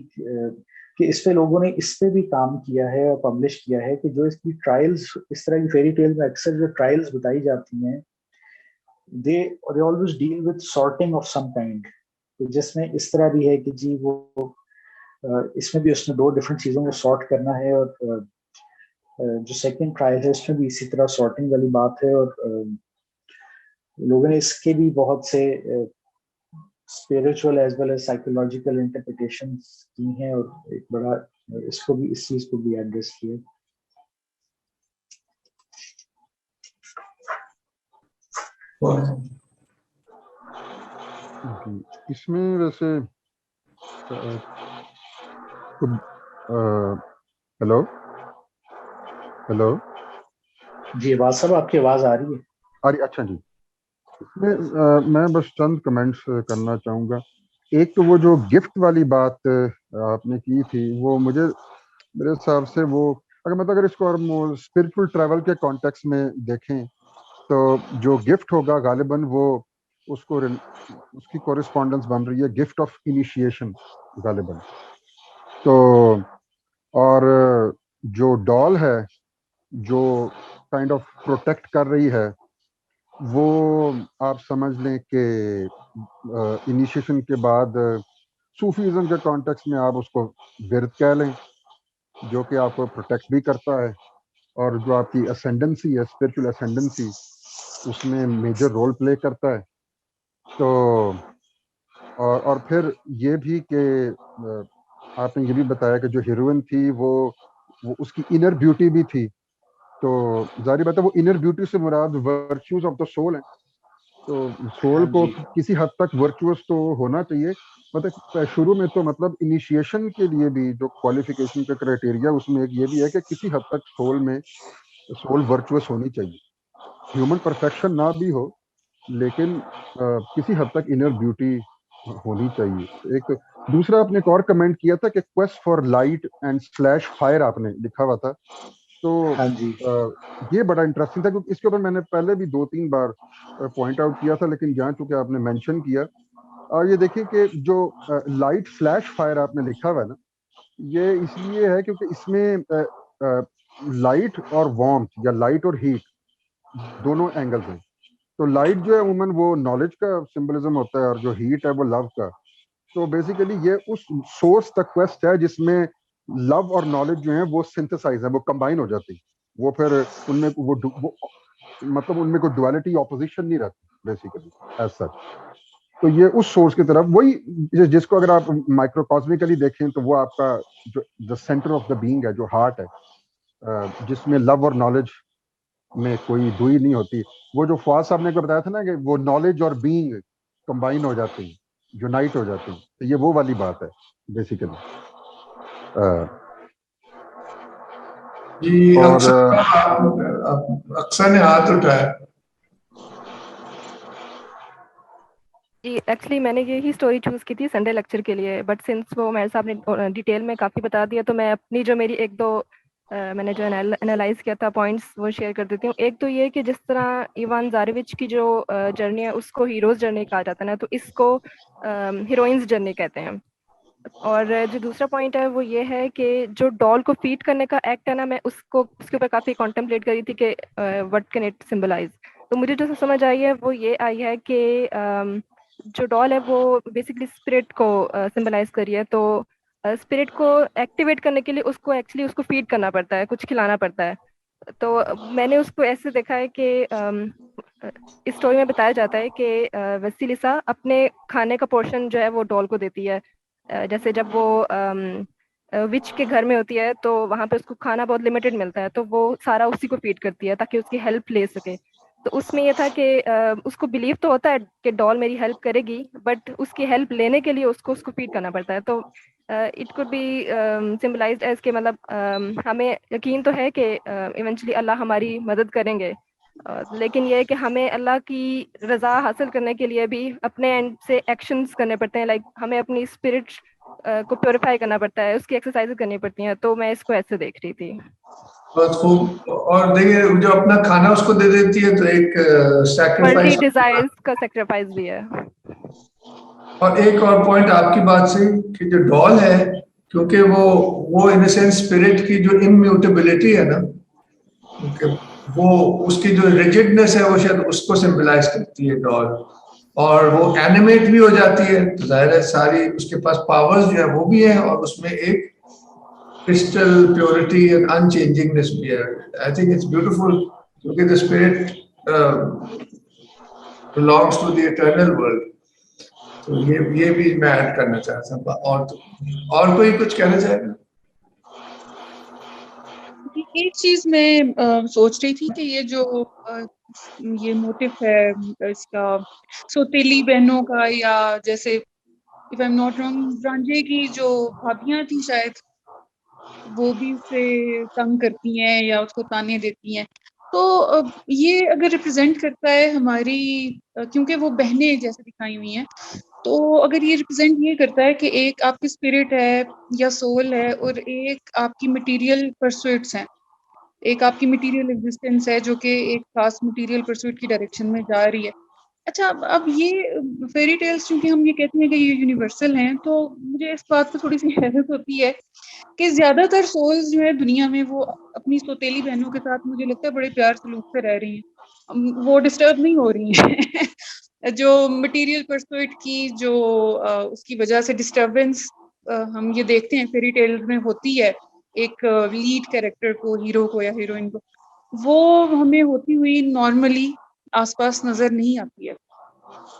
कि इस पे लोगों ने इस पे भी काम किया है और पब्लिश किया है कि जो इसकी ट्रायल्स, इस तरह की फेरी टेल में अक्सर जो ट्रायल्स बताई जाती हैं, they always deal with sorting of some kind, जिसमें इस तरह भी है कि जी वो इसमें भी उसने दो डिफरेंट चीजों को सॉर्ट करना है, और जो सेकंड ट्रायल है इसमें भी इसी तरह सॉर्टिंग वाली बात है। और लोगों ने इसके भी बहुत से spiritual as well as psychological interpretations की हैं, और एक बड़ा इसको भी, इस चीज को भी एड्रेस किया। इसमें वैसे हेलो हेलो जी आवाज साहब, आपकी आवाज आ रही है? अरे अच्छा जी, इसमें मैं बस चंद कमेंट्स करना चाहूँगा। एक तो वो जो गिफ्ट वाली बात आपने की थी, वो मेरे हिसाब से वो अगर इसको हम स्पिरिचुअल ट्रैवल के कॉन्टेक्स्ट में देखें तो जो गिफ्ट होगा गालिबन वो उसकी कॉरेस्पॉन्डेंस बन रही है गिफ्ट ऑफ इनिशिएशन गालिबन। तो और जो डॉल है जो काइंड ऑफ प्रोटेक्ट कर रही है, वो आप समझ लें कि इनिशिएशन के बाद सूफीज़म के कॉन्टेक्स्ट में आप उसको विरद कह लें, जो कि आपको प्रोटेक्ट भी करता है, और जो आपकी असेंडेंसी है, स्पिरिचुअल असेंडेंसी, उसमें मेजर रोल प्ले करता है। तो और फिर ये भी कि आपने ये भी बताया कि जो हीरोइन थी वो उसकी इनर ब्यूटी भी थी। तो जाहिर बात है वो इनर ब्यूटी से मुराद वर्च्यूज ऑफ द सोल है। तो सोल को किसी हद तक वर्चुअस तो होना चाहिए। मतलब शुरू में तो मतलब इनिशिएशन के लिए भी जो क्वालिफिकेशन का क्राइटेरिया उसमें एक ये भी है कि किसी हद तक सोल वर्चुअस होनी चाहिए। ह्यूमन परफेक्शन ना भी हो, लेकिन किसी हद तक इनर ब्यूटी होनी चाहिए। एक दूसरा आपने एक और कमेंट किया था कि quest for light and slash fire आपने लिखा हुआ था। तो ये बड़ा इंटरेस्टिंग था, क्योंकि इसके ऊपर मैंने पहले भी 2-3 बार पॉइंट आउट किया था, लेकिन जहाँ चूंकि आपने मेंशन किया, और ये देखिए कि जो लाइट स्लैश फायर आपने लिखा हुआ है ना, ये इसलिए है क्योंकि इसमें लाइट और वार्मथ या लाइट और हीट दोनों एंगल्स हैं। तो लाइट जो है अमूमन वो नॉलेज का सिंबलिज्म होता है, और जो हीट है वो लव का। तो बेसिकली ये उस सोर्स तक क्वेस्ट है जिसमें लव और नॉलेज जो है वो सिंथेसाइज है, वो कंबाइन हो जाती है। वो फिर उनमें वो मतलब उनमें कोई डुअलिटी ऑपोजिशन नहीं रहती बेसिकली एज सच। तो ये उस सोर्स की तरफ वही जिसको अगर आप माइक्रोकॉस्मिकली देखें तो वो आपका जो the centre of the being है, जो हार्ट है, जिसमें लव और नॉलेज में कोई दुई नहीं होती। वो जो फ़वाद साहब ने को बताया था ना कि वो नॉलेज और बीइंग कंबाइन हो जाते हैं, यूनाइट हो जाते हैं, तो ये वो वाली बात है बेसिकली। जी और अक्सर ने हाथ उठाया। जी एक्चुअली मैंने यही स्टोरी चूज की थी संडे लेक्चर के लिए, बट सिंस वो मेरे साहब ने डिटेल में काफ़ी बता दिया, तो मैं अपनी जो मेरी एक दो मैंने जो एनालाइज किया था पॉइंट्स वो शेयर कर देती हूँ। एक तो ये कि जिस तरह इवान ज़ारेविच की जो जर्नी है उसको हीरोज जर्नी कहा जाता है ना, तो इसको हीरोइंस जर्नी कहते हैं। और जो दूसरा पॉइंट है वो ये है कि जो डॉल को फीड करने का एक्ट है ना, मैं उसके ऊपर काफ़ी कॉन्टेम्पलेट करी थी कि व्हाट कैन इट सिंबलाइज। तो मुझे जो समझ आई है वो ये आई है कि जो डॉल है वो बेसिकली स्पिरिट को सिंबलाइज करी है। तो स्पिरिट को एक्टिवेट करने के लिए उसको एक्चुअली उसको फीड करना पड़ता है, कुछ खिलाना पड़ता है। तो मैंने उसको ऐसे देखा है कि इस स्टोरी में बताया जाता है कि वसीलिसा अपने खाने का पोर्शन जो है वो डॉल को देती है। जैसे जब वो विच के घर में होती है तो वहाँ पे उसको खाना बहुत लिमिटेड मिलता है, तो वो सारा उसी को फीड करती है ताकि उसकी हेल्प ले सके। तो उसमें ये था कि उसको बिलीव तो होता है कि डॉल मेरी हेल्प करेगी, बट उसकी हेल्प लेने के लिए उसको फीड करना पड़ता है। तो it could be symbolised as के मतलब हमें यकीन तो है कि इवेंचुअली अल्लाह हमारी मदद करेंगे, लेकिन ये है कि हमें अल्लाह की रज़ा हासिल करने के लिए भी अपने एंड से एक्शंस करने पड़ते हैं। लाइक हमें अपनी स्पिरिट को प्योरीफाई करना पड़ता है, उसकी एक्सरसाइज करनी पड़ती हैं, तो मैं इसको ऐसे देख रही थी। बहुत खूब। और देखिए जो अपना खाना उसको दे देती है तो एक वर्ल्डली सैक्रिफाइस। डिजायर्स का सैक्रिफाइस भी है। और एक और पॉइंट आपकी बात से कि जो डॉल है, क्योंकि वो इन सेंस स्पिरिट की जो इम्यूटेबिलिटी है ना, क्योंकि वो उसकी जो रिजिडनेस है वो शायद उसको सिंबलाइज करती है डॉल, और वो एनिमेट भी हो जाती है, तो जाहिर है सारी उसके पास पावर्स जो है वो भी है, और उसमें एक crystal purity and unchangingness भी है। I think it's beautiful क्योंकि the spirit belongs to the eternal world। तो ये भी मैं ऐड करना चाहता था। और कोई कुछ कहना चाहेगा? एक चीज मैं सोच रही थी कि ये जो ये मोटिव है इसका सौतेली बहनों का, या जैसे if I am not wrong रांझे की जो भाभियां थी शायद, वो भी उसे तंग करती हैं या उसको ताने देती हैं, तो ये अगर रिप्रेजेंट करता है हमारी, क्योंकि वो बहनें जैसे दिखाई हुई हैं, तो अगर ये रिप्रेजेंट ये करता है कि एक आपकी स्पिरिट है या सोल है और एक आपकी मटेरियल परस्यूट्स हैं, एक आपकी मटेरियल एग्जिस्टेंस है जो कि एक खास मटेरियल परस्यूट की डायरेक्शन में जा रही है। अच्छा, अब ये फेरी टेल्स क्योंकि हम ये कहते हैं कि ये यूनिवर्सल हैं, तो मुझे इस बात पर थोड़ी सी हैरत होती है कि ज्यादातर सोल्स जो है दुनिया में वो अपनी सौतेली बहनों के साथ मुझे लगता है बड़े प्यार सलूक से रह रही हैं, वो डिस्टर्ब नहीं हो रही हैं। जो मटेरियल परस्यूट की जो उसकी वजह से डिस्टर्बेंस हम ये देखते हैं फेरी टेल्स में होती है, एक लीड कैरेक्टर को, हीरो को या हीरोइन को, वो हमें होती हुई नॉर्मली आसपास नजर नहीं आती है।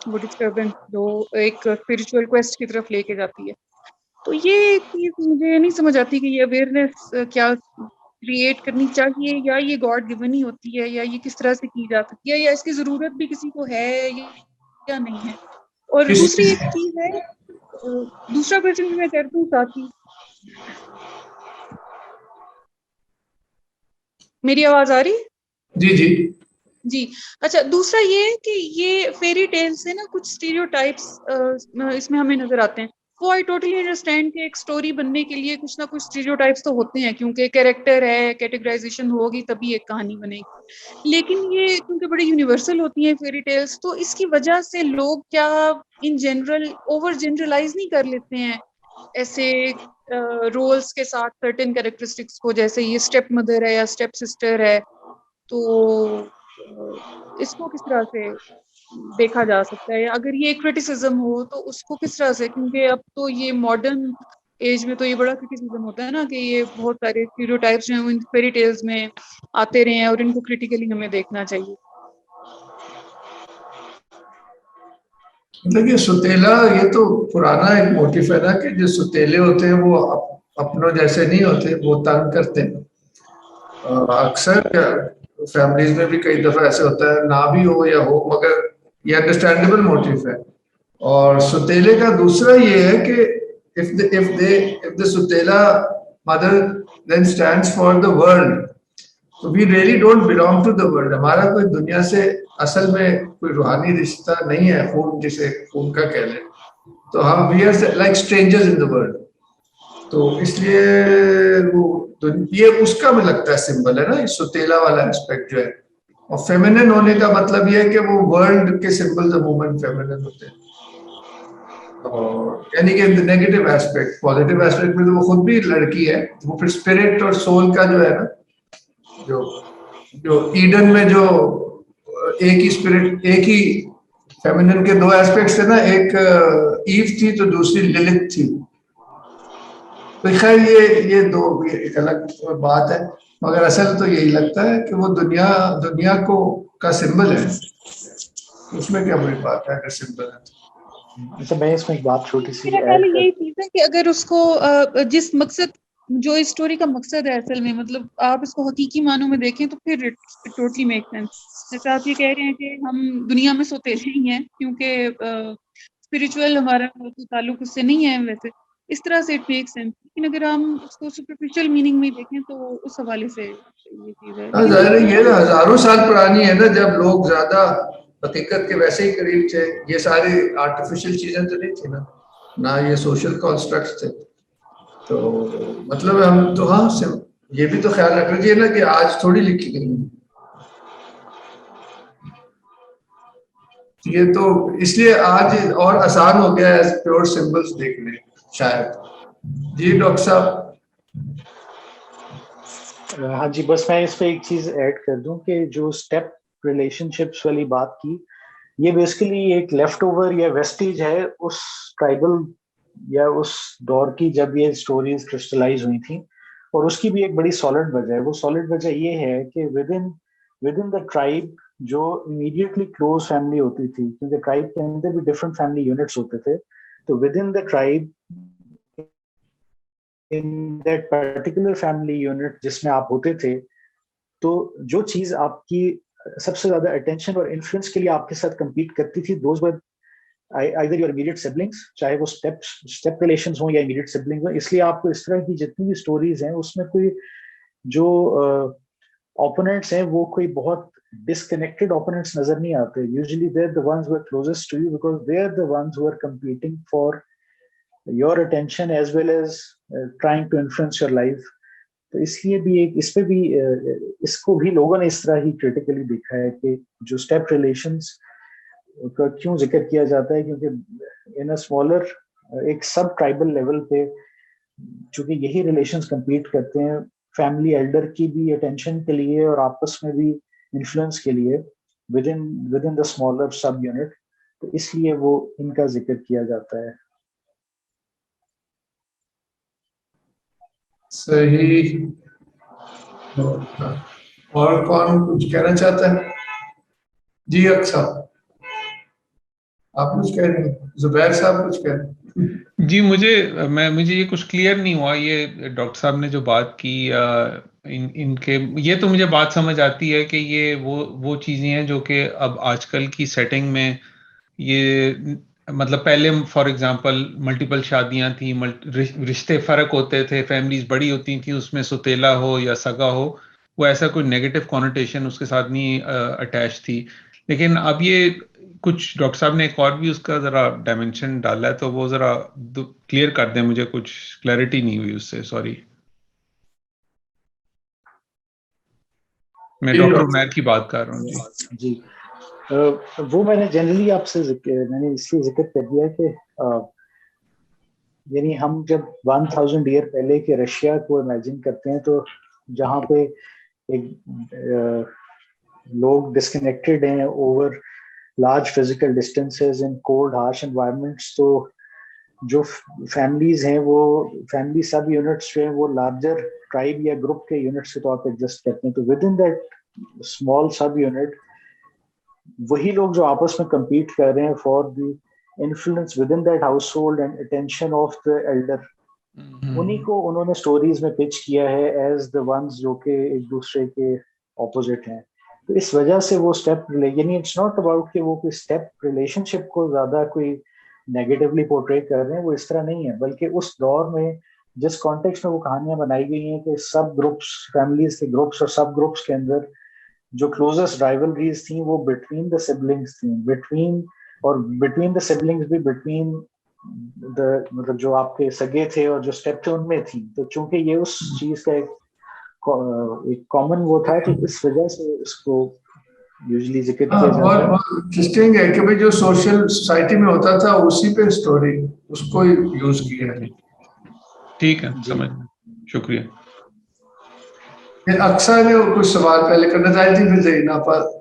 वो डिस्टर्बेंस जो एक स्पिरिचुअल क्वेस्ट की तरफ लेके जाती है। तो ये चीज मुझे नहीं समझ आती कि ये अवेयरनेस क्या क्रिएट करनी चाहिए, या ये गॉड गिवन ही होती है, या ये किस तरह से की जा सकती है, या इसकी जरूरत भी किसी को है या नहीं है। और दूसरी एक चीज है, दूसरा क्वेश्चन भी मैं करती हूँ साथ ही। मेरी आवाज आ रही? जी जी जी। अच्छा, दूसरा ये कि ये फेरी टेल से ना कुछ स्टीरियोटाइप्स इसमें हमें नजर आते हैं। वो आई टोटली अंडरस्टैंड कि एक स्टोरी बनने के लिए कुछ ना कुछ स्टीरियोटाइप्स तो होते हैं, क्योंकि कैरेक्टर है, कैटेगराइजेशन होगी तभी एक कहानी बनेगी। लेकिन ये क्योंकि बड़ी यूनिवर्सल होती हैं फेरी टेल्स, तो इसकी वजह से लोग क्या इन जनरल ओवर जनरलाइज नहीं कर लेते हैं ऐसे रोल्स के साथ सर्टेन कैरेक्टरिस्टिक्स को, जैसे ये स्टेप मदर है या स्टेप सिस्टर है, तो इसको किस तरह से देखा जा सकता है? अगर ये क्रिटिसिज्म हो तो उसको किस तरह से, क्योंकि अब तो ये मॉडर्न एज में तो ये बड़ा क्रिटिसिज्म होता है ना कि ये बहुत सारे स्टीरियोटाइप्स जो हैं इन फेरी टेल्स में आते रहे हैं और इनको क्रिटिकली हमें देखना चाहिए। देखिए सुतेला ये तो पुराना एक मोटिव है ना कि जो सुतेले होते हैं वो अपनों जैसे नहीं होते, वो तंग करते हैं। अक्सर फैमिलीज में भी कई दफा ऐसे होता है, ना भी हो या हो, मगर ये अंडरस्टैंडेबल मोटिव है। और सुतेले का दूसरा ये है कि if the सुतेला mother then stands for the world, तो we really don't belong to the world। हमारा कोई दुनिया से असल में कोई रूहानी रिश्ता नहीं है, खून जिसे खून का कह लें, तो हम we are like strangers in the world। तो इसलिए वो ये उसका मुझे लगता है सिंबल है ना, ये सुतेला वाला एस्पेक्ट जो है। और फेमिनिन होने का मतलब ये है कि वो वर्ल्ड के सिंबल्स ऑफ वुमन फेमिनिन होते हैं, और यानी कि नेगेटिव एस्पेक्ट। पॉजिटिव एस्पेक्ट में तो वो खुद भी लड़की है, वो फिर स्पिरिट और सोल का जो है ना, जो ईडन में जो एक ही स्पिरिट, एक ही फेमिनिन के दो एस्पेक्ट्स थे ना, एक ईव थी तो दूसरी लिलिथ थी। तो खैर ये दो एक अलग बात है, मगर असल तो यही लगता है कि वो दुनिया को का सिंबल है, उसमें क्या बुरी बात है अगर सिंबल है। अच्छा, मैं इसमें एक बाट छोटी सी मेरा ख्याल यही चीज है कि अगर उसको जिस मकसद, जो इस स्टोरी का मकसद है असल में, मतलब आप इसको हकीकी मानों में देखें तो फिर इट टोटली मेक सेंस। जैसे आप ये कह रहे हैं कि हम दुनिया में सोतेले ही हैं क्योंकि स्पिरिचुअल हमारा ताल्लुक उससे नहीं है, वैसे इस तरह से इट मेक सेंस। लेकिन अगर हम उसको सुपरफिशियल मीनिंग में देखें तो उस हवाले से ये चीज है। ये हजारों साल पुरानी है ना, जब लोग ज्यादा हकीकत के वैसे ही करीब थे, ये सारी आर्टिफिशियल चीजें तो नहीं थी ना। ना ये सोशल कॉन्स्ट्रक्ट्स थे। तो मतलब हम तो हाँ ये भी तो ख्याल रखना चाहिए ना कि आज थोड़ी लिखी गई है ये, तो इसलिए आज और आसान हो गया है प्योर सिंबल्स देखने शायद। जी डॉक्टर साहब। हाँ जी, बस मैं इस पे एक चीज ऐड कर दूं कि जो स्टेप रिलेशनशिप्स वाली बात की, ये बेसिकली एक लेफ्ट ओवर या वेस्टेज है उस ट्राइबल या उस दौर की जब ये स्टोरीज क्रिस्टलाइज हुई थी। और उसकी भी एक बड़ी सॉलिड वजह है। वो सॉलिड वजह ये है कि विद इन द ट्राइब जो इमीडिएटली क्लोज फैमिली होती थी, क्योंकि ट्राइब के अंदर भी डिफरेंट फैमिली यूनिट्स होते थे, तो with in the tribe in that particular family unit जिसमें आप होते थे, तो जो चीज आपकी सबसे ज्यादा अटेंशन और इन्फ्लुएंस के लिए आपके साथ compete करती थी, those were either your immediate siblings, चाहे वो स्टेप रिलेशंस हो या इमीडिएट सिबलिंग्स हो। इसलिए आपको इस तरह की जितनी भी स्टोरीज हैं उसमें कोई जो ओपोनेंट्स हैं वो कोई बहुत डिस्कनेक्टेड ओपोनेंट्स नजर नहीं आते। Usually they are the ones who are closest to you because they are the ones who are competing for your attention as well as trying to influence your life. तो इसलिए भी एक इस पे भी इसको भी लोगों ने इस तरह ही क्रिटिकली देखा है कि जो स्टेप रिलेशंस का क्यों जिक्र किया जाता है, क्योंकि इन अ स्मॉलर एक सब ट्राइबल लेवल पे चूंकि यही रिलेशंस compete करते हैं फैमिली एल्डर की भी अटेंशन के लिए और आपस में भी इन्फ्लुएंस के लिए विद इन द स्मॉलर सब यूनिट, तो इसलिए वो इनका जिक्र किया जाता है। सही। और कौन कुछ कहना चाहता है? जी अक्सर आप कुछ कह रहे हैं, जुबैर साहब कुछ कह रहे हैं। जी मुझे ये कुछ क्लियर नहीं हुआ, ये डॉक्टर साहब ने जो बात की इनके, ये तो मुझे बात समझ आती है कि ये वो चीजें हैं जो कि अब आजकल की सेटिंग में ये मतलब पहले फॉर एग्जांपल मल्टीपल शादियां थी, रिश्ते फर्क होते थे, फैमिलीज बड़ी होती थी, उसमें सुतेला हो या सगा हो, वो ऐसा कोई नेगेटिव कॉनोटेशन उसके साथ नहीं अटैच थी। लेकिन अब ये कुछ डॉक्टर साहब ने एक और भी उसका जरा डायमेंशन डाला है, तो वो जरा क्लियर कर दें, मुझे कुछ क्लैरिटी नहीं हुई उससे, सॉरी। मैं डॉक्टर उमैर की बात कर रहा हूँ जी। जी वो मैंने जनरली आपसे मैंने इसलिए जिक्र कर दिया कि यानी हम जब 1000 ईयर पहले के रशिया को इमेजिन करते हैं, तो जहाँ पे एक लोग डिस्कनेक्टेड हैं over large physical distances in cold harsh environments, तो जो फैमिलीज हैं वो फैमिली सब यूनिट्स जो हैं वो लार्जर ट्राइब या ग्रुप के यूनिट्स के तौर पे एग्जिस्ट करते हैं। तो विद इन दैट स्मॉल सब यूनिट वही लोग जो आपस में compete कर रहे हैं for the influence with in that house hold and attention of the Elder, उन्हीं को उन्होंने स्टोरीज में पिच किया है एज द वंस जो कि एक दूसरे के ऑपोजिट हैं। तो इस वजह से वो स्टेप यानी इट्स नॉट अबाउट कि वो कोई स्टेप रिलेशनशिप को ज्यादा कोई नेगेटिवली पोर्ट्रे कर रहे हैं, वो इस तरह नहीं है, बल्कि उस दौर में जिस कॉन्टेक्स्ट में वो कहानियां बनाई गई हैं कि सब ग्रुप्स फैमिलीज के ग्रुप्स और सब ग्रुप्स के अंदर जो क्लोजेस्ट राइवलरीज थी वो बिटवीन द सिबलिंग्स थी, बिटवीन द सिबलिंग्स भी बिटवीन द मतलब जो आपके सगे थे और जो स्टेप थे उनमें थी। तो चूंकि ये उस चीज का एक कॉमन वो था, तो इस वजह से इसको यूजुअली जिक्र किया जाता है। और इंटरेस्टिंग है कि भाई जो सोशल सोसाइटी में होता था उसी पे स्टोरी उसको यूज किया है। ठीक है, समझ, शुक्रिया। अक्सर ने कुछ सवाल पहले करना चाहे थी, फिर जहीना पर।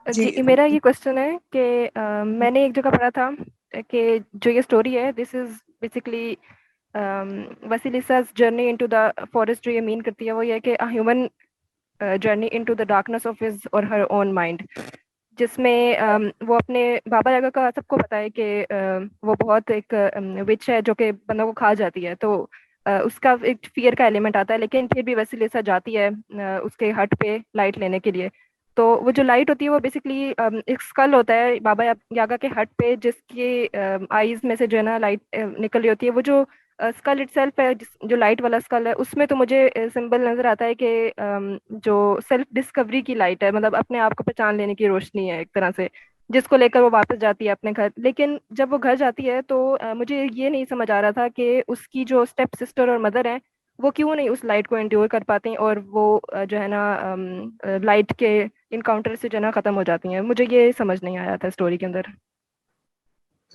जी मेरा ये क्वेश्चन है कि मैंने एक जगह पढ़ा था कि जो ये स्टोरी है this is basically Vasilisa's journey into the forest. जो ये मीन करती है वो ये है कि human journey into the darkness of his और हर ओन माइंड, जिसमें वो अपने बाबा यागा का सबको पता है कि वो बहुत एक विच है जो कि बंदों को खा जाती है, तो उसका एक फियर का एलिमेंट आता है। लेकिन फिर भी वसीलिसा जाती है उसके हट पे लाइट लेने के लिए। तो वो जो लाइट होती है वो बेसिकली एक स्कल होता है बाबा यागा के हट पे, जिसकी आईज में से जो है ना लाइट निकल रही होती है। वो जो स्कल इटसेल्फ है, जो लाइट वाला स्कल है, उसमें तो मुझे सिंबल नजर आता है कि जो सेल्फ डिस्कवरी की लाइट है, मतलब अपने आप को पहचान लेने की रोशनी है एक तरह से, जिसको लेकर वो वापस जाती है अपने घर। लेकिन जब वो घर जाती है तो मुझे ये नहीं समझ आ रहा था कि उसकी जो स्टेप सिस्टर और मदर हैं वो क्यों नहीं उस लाइट को एंड्योर कर पाती और वो जो है ना लाइट के इनकाउंटर से जो है ना ख़त्म हो जाती हैं। मुझे ये समझ नहीं आया था स्टोरी के अंदर।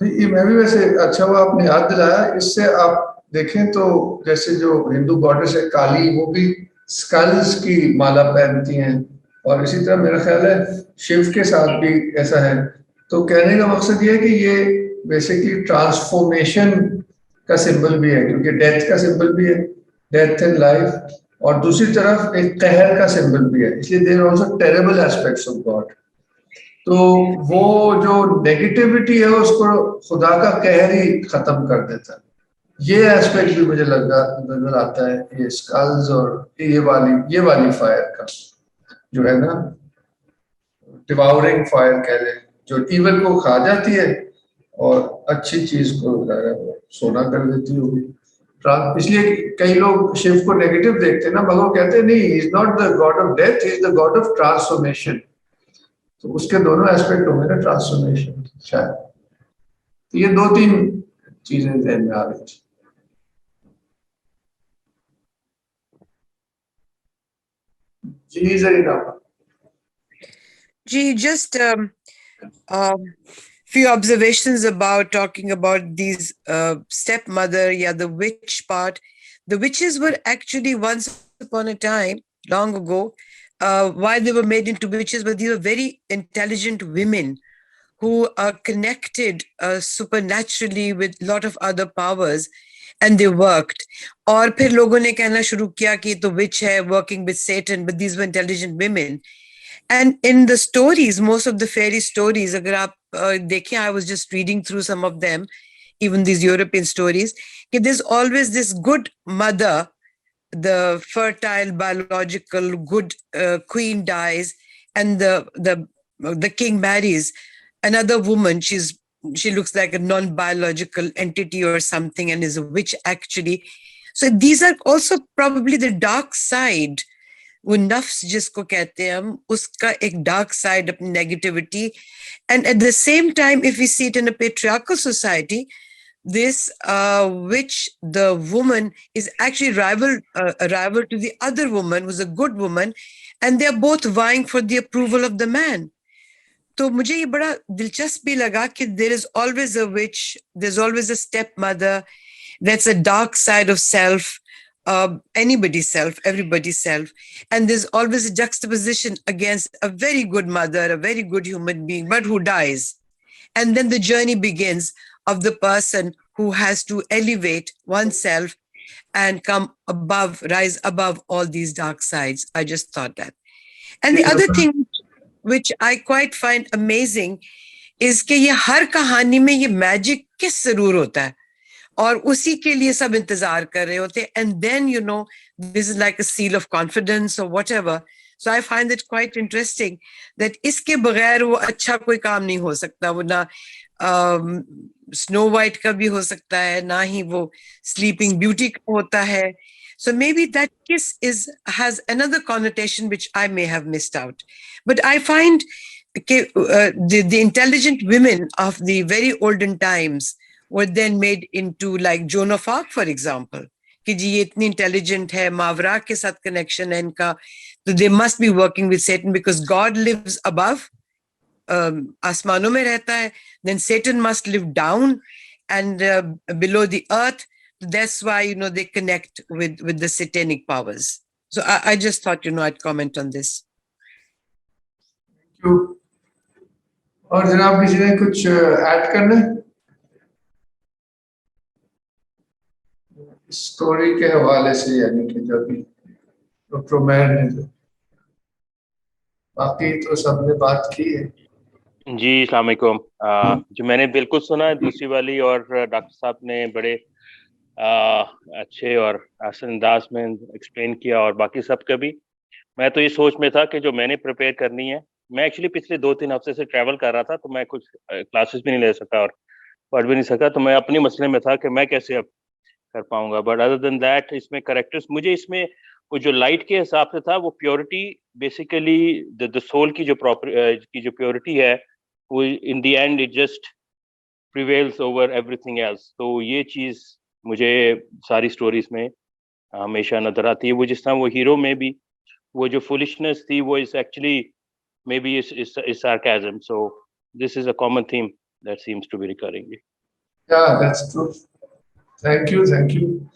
तो ये मैं भी वैसे अच्छा हुआ आपने याद दिलाया। इससे आप देखें तो जैसे जो हिंदू गॉडेस है काली, वो भी स्कल्स की माला पहनती हैं, और इसी तरह मेरा ख्याल है शिव के साथ भी ऐसा है। तो कहने का मकसद ये है कि ये बेसिकली ट्रांसफॉर्मेशन का सिंबल भी है, क्योंकि डेथ का सिंबल भी है, डेथ एंड लाइफ, और दूसरी तरफ एक कहर का सिंबल भी है, इसलिए there are also terrible aspects of God. तो वो जो नेगेटिविटी है उसको खुदा का कहर ही खत्म कर देता है। ये एस्पेक्ट भी मुझे लगा नजर आता है ये स्कल्स और ये वाली फायर का, जो है ना डिवाउरिंग फायर कह लें, जो इवल को खा जाती है और अच्छी चीज को सोना कर देती होगी। इसलिए कई लोग शिव को नेगेटिव देखते हैं ना, मगर कहते हैं नहीं, he is not the God of death, he is the God of transformation. तो उसके दोनों एस्पेक्ट होंगे ना, ट्रांसफॉर्मेशन शायद। तो ये 2-3 चीजें ध्यान में आ रही थी। जी Zarina Gee, just few observations about talking about these stepmother, yeah, the witch part. The witches were actually once upon a time, long ago, why they were made into witches, but they were very intelligent women who are connected supernaturally with a lot of other powers, and they worked. और फिर लोगों ने कहना शुरू किया कि तो witch है working with Satan, but these were intelligent women. And in the stories, most of the fairy stories, agar aap dekhein, I was just reading through some of them, even these European stories, that there's always this good mother, the fertile, biological, good queen dies, and the king marries another woman. She looks like a non-biological entity or something and is a witch actually. So these are also probably the dark side. वो नफ्स जिसको कहते हैं हम, उसका एक dark side अपनी negativity. And at the same time if we see it in a patriarchal society, this which the woman is actually rival to the other woman who's a good woman, and they're both vying for the approval of the man. तो मुझे ये बड़ा दिलचस्प भी लगा कि there is always a witch, there's always a stepmother, that's a dark side of self, anybody's self, everybody's self, and there's always a juxtaposition against a very good mother, a very good human being, but who dies. And then the journey begins of the person who has to elevate oneself and come above, rise above all these dark sides. I just thought that. And the other thing which I quite find amazing is कि ये हर कहानी में ये magic किस जरूर होता है और उसी के लिए सब इंतजार कर रहे होते हैं. And then, you know, this is like a seal of confidence or whatever. So I find it quite interesting that इसके बगैर वो अच्छा कोई काम नहीं हो सकता. वो ना स्नो वाइट का भी हो सकता है, ना ही वो स्लीपिंग ब्यूटी का होता है. So maybe that kiss has another connotation which I may have missed out. But I find the intelligent women of the very olden times were then made into like Joan of Arc, for example. कि जी ये इतनी intelligent है, मावरा के साथ connection है इनका, so they must be working with Satan because God lives above, आसमानों में रहता है, then Satan must live down and below the earth. That's why, you know, they connect with the satanic powers. So I just thought, you know, I'd comment on this. Thank you. और जनाब किसी ने कुछ add करना है story के हवाले से, यानी कि जो भी डॉक्टर मेहर ने जो, बाकी तो सबने बात की है. जी अस्सलाम वालेकुम. जो मैंने बिल्कुल सुना दूसरी वाली, और डॉक्टर साहब ने बड़े अच्छे और आसान अंदाज में एक्सप्लेन किया, और बाकी सब का भी. मैं तो ये सोच में था कि जो मैंने प्रिपेयर करनी है, मैं एक्चुअली पिछले 2-3 हफ्ते से ट्रैवल कर रहा था, तो मैं कुछ क्लासेस भी नहीं ले सका और पढ़ भी नहीं सका, तो मैं अपने मसले में था कि मैं कैसे अब कर पाऊंगा. बट अदर देन दैट इसमें करेक्टर्स, मुझे इसमें वो जो लाइट के हिसाब से था, वो प्योरिटी बेसिकली द सोल की जो प्योरिटी है, in the end it just prevails over everything else. तो ये चीज मुझे सारी स्टोरीज में हमेशा नजर आती है। वो जिस तरह वो हीरो में भी वो जो foolishness थी वो is actually maybe is sarcasm. So this is a common theme that seems to be recurring. Yeah, that's true. Thank you.